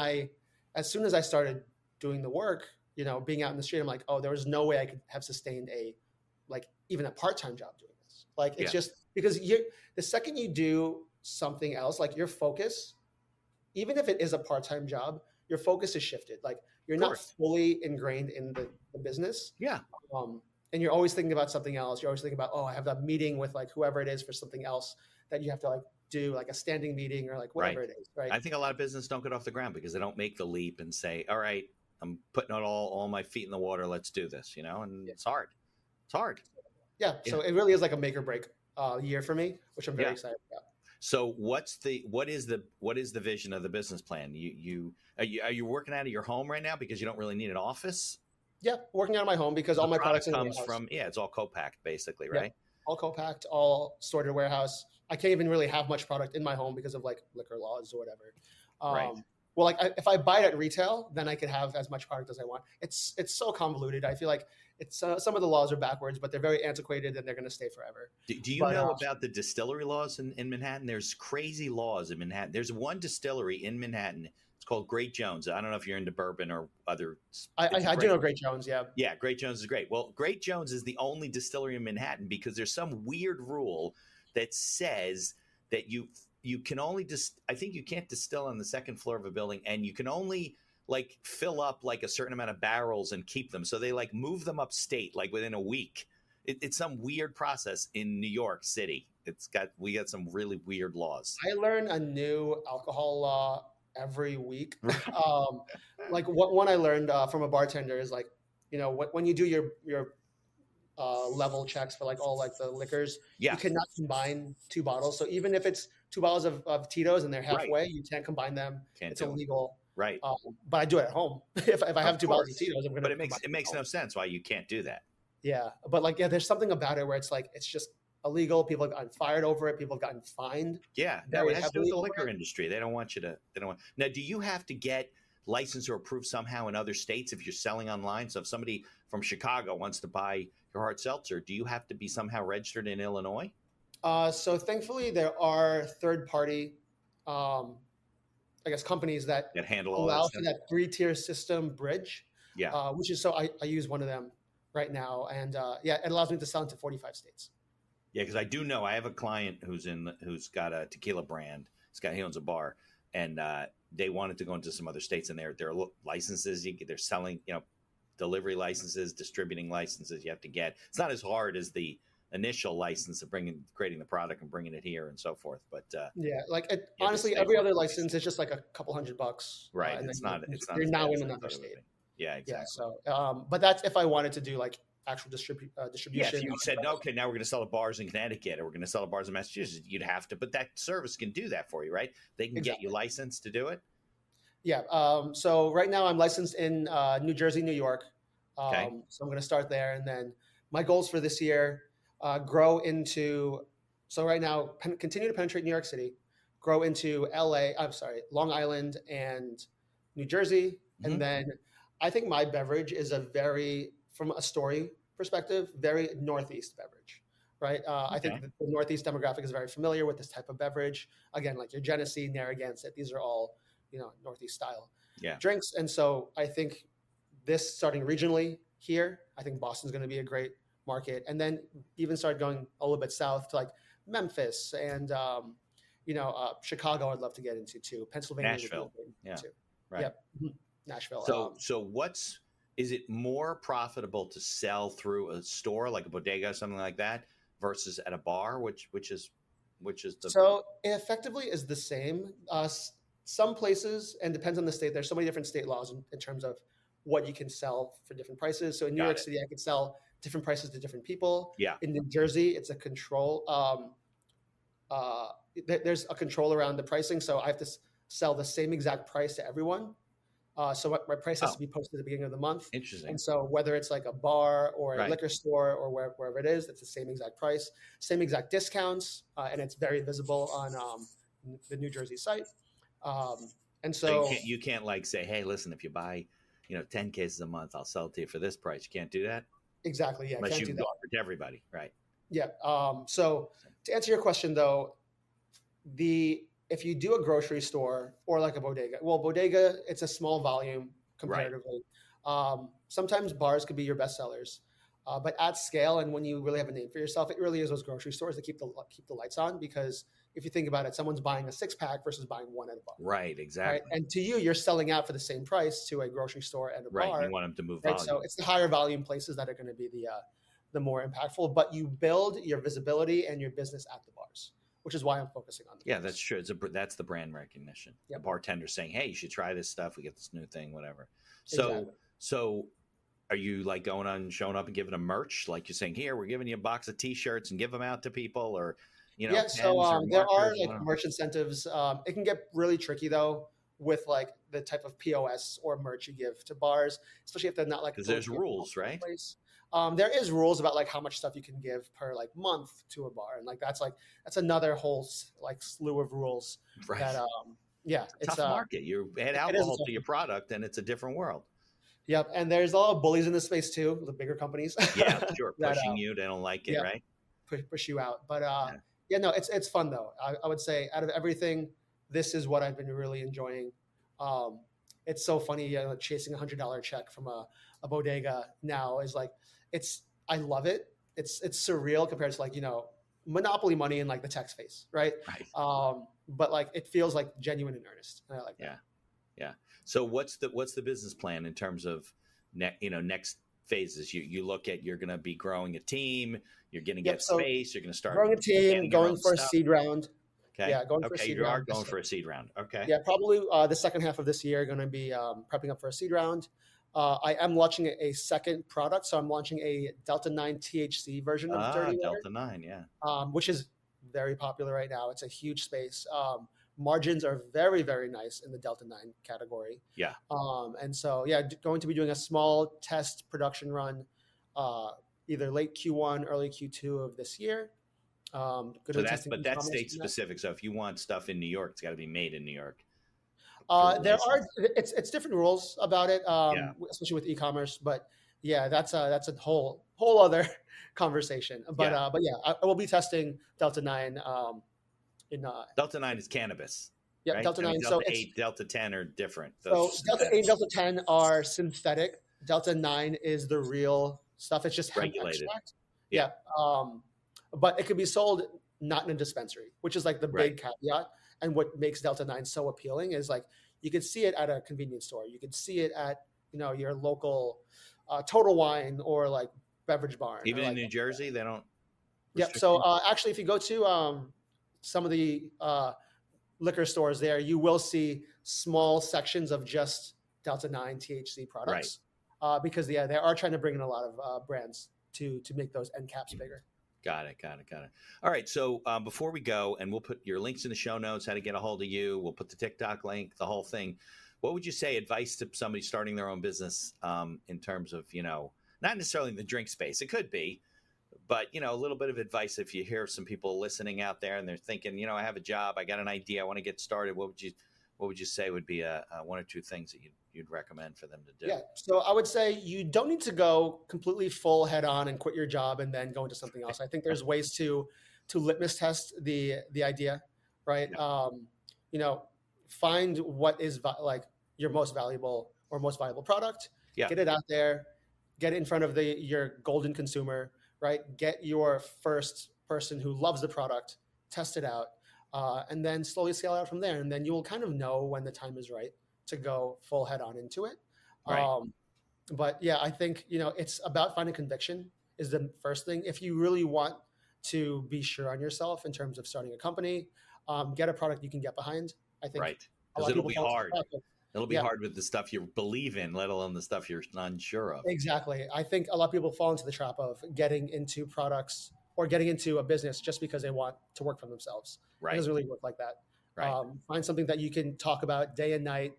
as soon as I started doing the work, being out in the street, I'm like, oh, there was no way I could have sustained even a part-time job doing this. Like it's Yeah. just because the second you do something else, like your focus, even if it is a part-time job, your focus is shifted. Like you're Of not course. fully ingrained in the business. Yeah. And you're always thinking about something else. You're always thinking about, oh, I have that meeting with like whoever it is for something else that you have to like do, like a standing meeting or like whatever Right. it is. Right. I think a lot of business don't get off the ground because they don't make the leap and say, all right, I'm putting all my feet in the water. Let's do this, and it's hard. It's hard. Yeah. So it really is like a make or break year for me, which I'm very Yeah. excited about. So what is the vision of the business plan? Are you working out of your home right now because you don't really need an office? Yeah, working out of my home because all The my product products in the comes warehouse. from it's all co-packed basically, Yeah. right? All co-packed, all stored in a warehouse. I can't even really have much product in my home because of like liquor laws or whatever. Right. Well, like if I buy it at retail, then I could have as much product as I want. It's so convoluted. I feel like it's some of the laws are backwards, but they're very antiquated and they're going to stay forever. Do you know about the distillery laws in Manhattan? There's crazy laws in Manhattan. There's one distillery in Manhattan. It's called Great Jones. I don't know if you're into bourbon or other. I do know Great Jones. Yeah. Yeah, Great Jones is great. Well, Great Jones is the only distillery in Manhattan because there's some weird rule that says that you can only I think you can't distill on the second floor of a building, and you can only like fill up like a certain amount of barrels and keep them. So they like move them upstate like within a week. It's some weird process in New York City. We got some really weird laws. I learn a new alcohol law every week. Like one I learned from a bartender is like, when you do your level checks for like all like the liquors, Yeah. you cannot combine two bottles. So even if it's 2 bottles of Tito's and they're halfway, Right. you can't combine them. It's do it. illegal. Right. But I do it at home. If I have Of 2 bottles course. of Tito's, I'm gonna. But it makes no sense why you can't do that. Yeah, but like there's something about it where it's like it's just illegal. People have gotten fired over it. People have gotten fined. Yeah, no, very it has to do with heavily the over liquor it. industry. They don't want you to. They don't want. Now, do you have to get licensed or approved somehow in other states if you're selling online? So if somebody from Chicago wants to buy your hard seltzer, do you have to be somehow registered in Illinois? So thankfully, there are third-party, um, I guess, companies that That handle all that allow stuff? for that three-tier system bridge, Yeah. which is so I use one of them right now, and yeah, it allows me to sell into 45 states. Yeah, because I do know I have a client who's got a tequila brand. He owns a bar, and they wanted to go into some other states, and there are licenses they're selling, delivery licenses, distributing licenses you have to get. It's not as hard as the initial license of creating the product and bringing it here and so forth. But Yeah, like you have to honestly, stay every other focused. license is just like a couple $100, Right. and It's then not. It's not. you're as now bad in as I another thought it would state. be. Yeah, Yeah, exactly. so but that's if I wanted to do like actual Yeah, distribution. if you said, okay, now we're going to sell at bars in Connecticut or we're going to sell at bars in Massachusetts, you'd have to, but that service can do that for you, right? They can get you licensed to do it. Yeah. So right now I'm licensed in New Jersey, New York. Okay. So I'm going to start there, and then my goals for this year grow into. So right now, continue to penetrate New York City, grow into LA. I'm sorry, Long Island and New Jersey, Mhm. and then I think my beverage is from a story perspective, very Northeast beverage. Right. I think Okay. the Northeast demographic is very familiar with this type of beverage. Again, like your Genesee, Narragansett, these are all Northeast style Yeah. drinks. And so I think this starting regionally here, I think Boston's going to be a great market. And then even start going a little bit south to like Memphis and, Chicago, I'd love to get into too. Pennsylvania. Nashville. Yeah. Too. Right. Yep. Nashville. So is it more profitable to sell through a store like a bodega or something like that versus at a bar, which is the So it effectively is the same. Some places, and depends on the state, there's so many different state laws in terms of what you can sell for different prices. So in New York City, I could sell different prices to different people. Yeah. In New Jersey, it's a control. There's a control around the pricing. So I have to sell the same exact price to everyone. So my price has to be posted at the beginning of the month. Interesting. And so whether it's like a bar or a Right. liquor store or wherever it is, it's the same exact price, same exact discounts, and it's very visible on the New Jersey site. And so you can't like say, hey, listen, if you buy 10 cases a month, I'll sell it to you for this price. You can't do that exactly, yeah, unless can't you do can that. offer it to everybody, right? Yeah. So to answer your question though, if you do a grocery store or like a bodega, it's a small volume comparatively. Sometimes bars could be your best sellers, but at scale and when you really have a name for yourself, it really is those grocery stores that keep the lights on. Because if you think about it, someone's buying a 6-pack versus buying one at a bar. Right, exactly. Right? And to you're selling out for the same price to a grocery store and a Right, bar. you want them to move Right? volume. So it's the higher volume places that are going to be the more impactful. But you build your visibility and your business at the bars, which is why I'm focusing on. Yeah, that's true. That's the brand recognition. Yep. The bartender saying, "Hey, you should try this stuff. We get this new thing, whatever." Exactly. So, are you like showing up and giving them merch? Like you're saying, "Here, we're giving you a box of T-shirts and give them out to people," or Yeah, pens so or there are markers, like whatever. merch incentives. It can get really tricky though with like the type of POS or merch you give to bars, especially if they're not like Because there's located in rules, one right? place. There is rules about like how much stuff you can give per like month to a bar, and like that's another whole like slew of rules. Right. That yeah, It's a tough market. You add is a alcohol tough to your product, and it's a different world. Yep, and there's a lot of bullies in this space too, the bigger companies. Yeah, sure. that, Pushing you, they don't like it, yeah. right? push you out. But no, it's fun though. I would say out of everything, this is what I've been really enjoying. It's so funny, chasing $100 check from a bodega now is like, I love it. It's surreal compared to like, monopoly money in like the tech space, right? Right. But like it feels like genuine and earnest. And I like that. Yeah. So what's the business plan in terms of next phases? You look at, you're going to be growing a team, you're going to get space, you're going to start growing a team, going for a seed round. Okay. Yeah, going for a seed round. You are going for a seed round. Okay. Yeah, probably the second half of this year, going to be prepping up for a seed round. I am launching a second product, so I'm launching a Delta 9 THC version of Dirty Water. Delta 9, yeah. Which is very popular right now. It's a huge space. Margins are very, very nice in the Delta 9 category. Yeah. And so, going to be doing a small test production run, either late Q1, early Q2 of this year. But that's state specific. So if you want stuff in New York, it's got to be made in New York. There are it's different rules about it, Yeah. especially with e-commerce. But yeah, that's a whole other conversation. But I will be testing Delta 9 in Delta 9 is cannabis, yeah, right? Delta I mean, 9. Delta 8, Delta 10 are different. So Those Delta 8 and Delta 10 are synthetic. Delta 9 is the real stuff. It's just hemp regulated. extract. Yeah. But it could be sold not in a dispensary, which is like the big caveat. And what makes Delta 9 so appealing is like you could see it at a convenience store. You could see it at your local Total Wine or like Beverage Barn. Even in like, New Jersey, they don't. Yeah. So actually, if you go to some of the liquor stores there, you will see small sections of just Delta 9 THC products, because they are trying to bring in a lot of brands to make those end caps bigger. Got it. All right. So before we go, and we'll put your links in the show notes, how to get a hold of you. We'll put the TikTok link, the whole thing. What would you say advice to somebody starting their own business in terms of, not necessarily in the drink space, it could be, but, a little bit of advice if you hear some people listening out there and they're thinking, I have a job, I got an idea, I want to get started. What would you say would be one or two things that you'd recommend for them to do? Yeah. So I would say you don't need to go completely full head on and quit your job and then go into something else. I think there's ways to litmus test the idea, right? Yeah. Find what is like your most valuable product, get it out there, get it in front of your golden consumer, right? Get your first person who loves the product, test it out, and then slowly scale out from there. And then you will kind of know when the time is right to go full head on into it. Right. But yeah, I think, it's about finding conviction is the first thing. If you really want to be sure on yourself in terms of starting a company, get a product you can get behind. I think because it'll be hard. It'll be hard with the stuff you believe in, let alone the stuff you're unsure of. Exactly. I think a lot of people fall into the trap of getting into products or getting into a business just because they want to work for themselves. Right. It doesn't really work like that. Right. Find something that you can talk about day and night,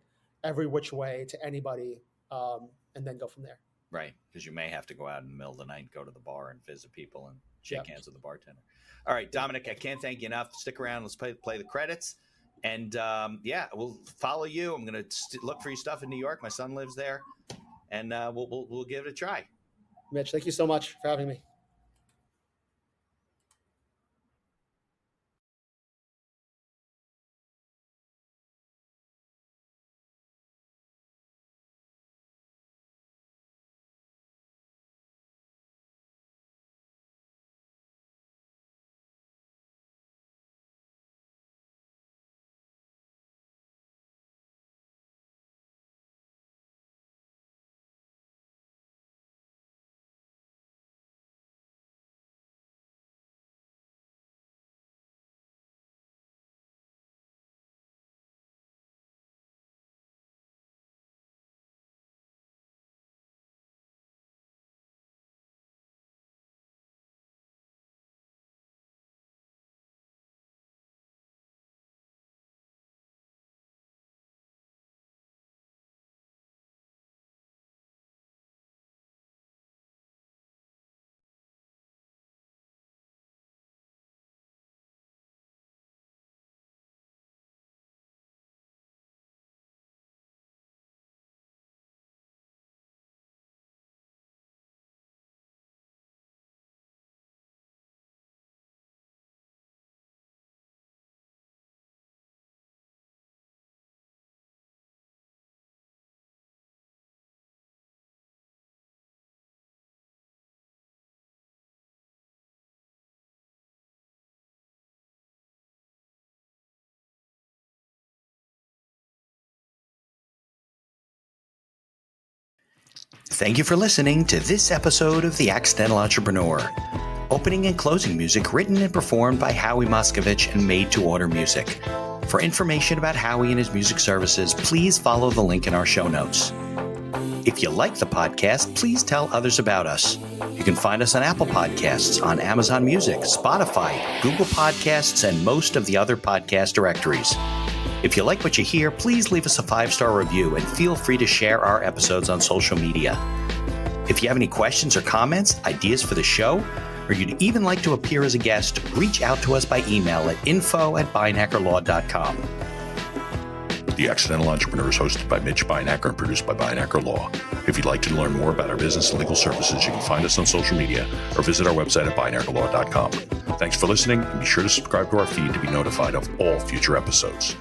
every which way to anybody, and then go from there. Right. Because you may have to go out in the middle of the night and go to the bar and visit people and shake hands with the bartender. All right, Dominic, I can't thank you enough. Stick around. Let's play the credits. And we'll follow you. I'm going to look for your stuff in New York. My son lives there, and we'll give it a try. Mitch, thank you so much for having me. Thank you for listening to this episode of The Accidental Entrepreneur. Opening and closing music written and performed by Howie Moskovich and made to order music. For information about Howie and his music services, please follow the link in our show notes. If you like the podcast, please tell others about us. You can find us on Apple Podcasts, on Amazon Music, Spotify, Google Podcasts, and most of the other podcast directories. If you like what you hear, please leave us a 5-star review and feel free to share our episodes on social media. If you have any questions or comments, ideas for the show, or you'd even like to appear as a guest, reach out to us by email at info@beinhackerlaw.com. The Accidental Entrepreneur is hosted by Mitch Beinacker and produced by Beinacker Law. If you'd like to learn more about our business and legal services, you can find us on social media or visit our website at BeinackerLaw.com. Thanks for listening, and be sure to subscribe to our feed to be notified of all future episodes.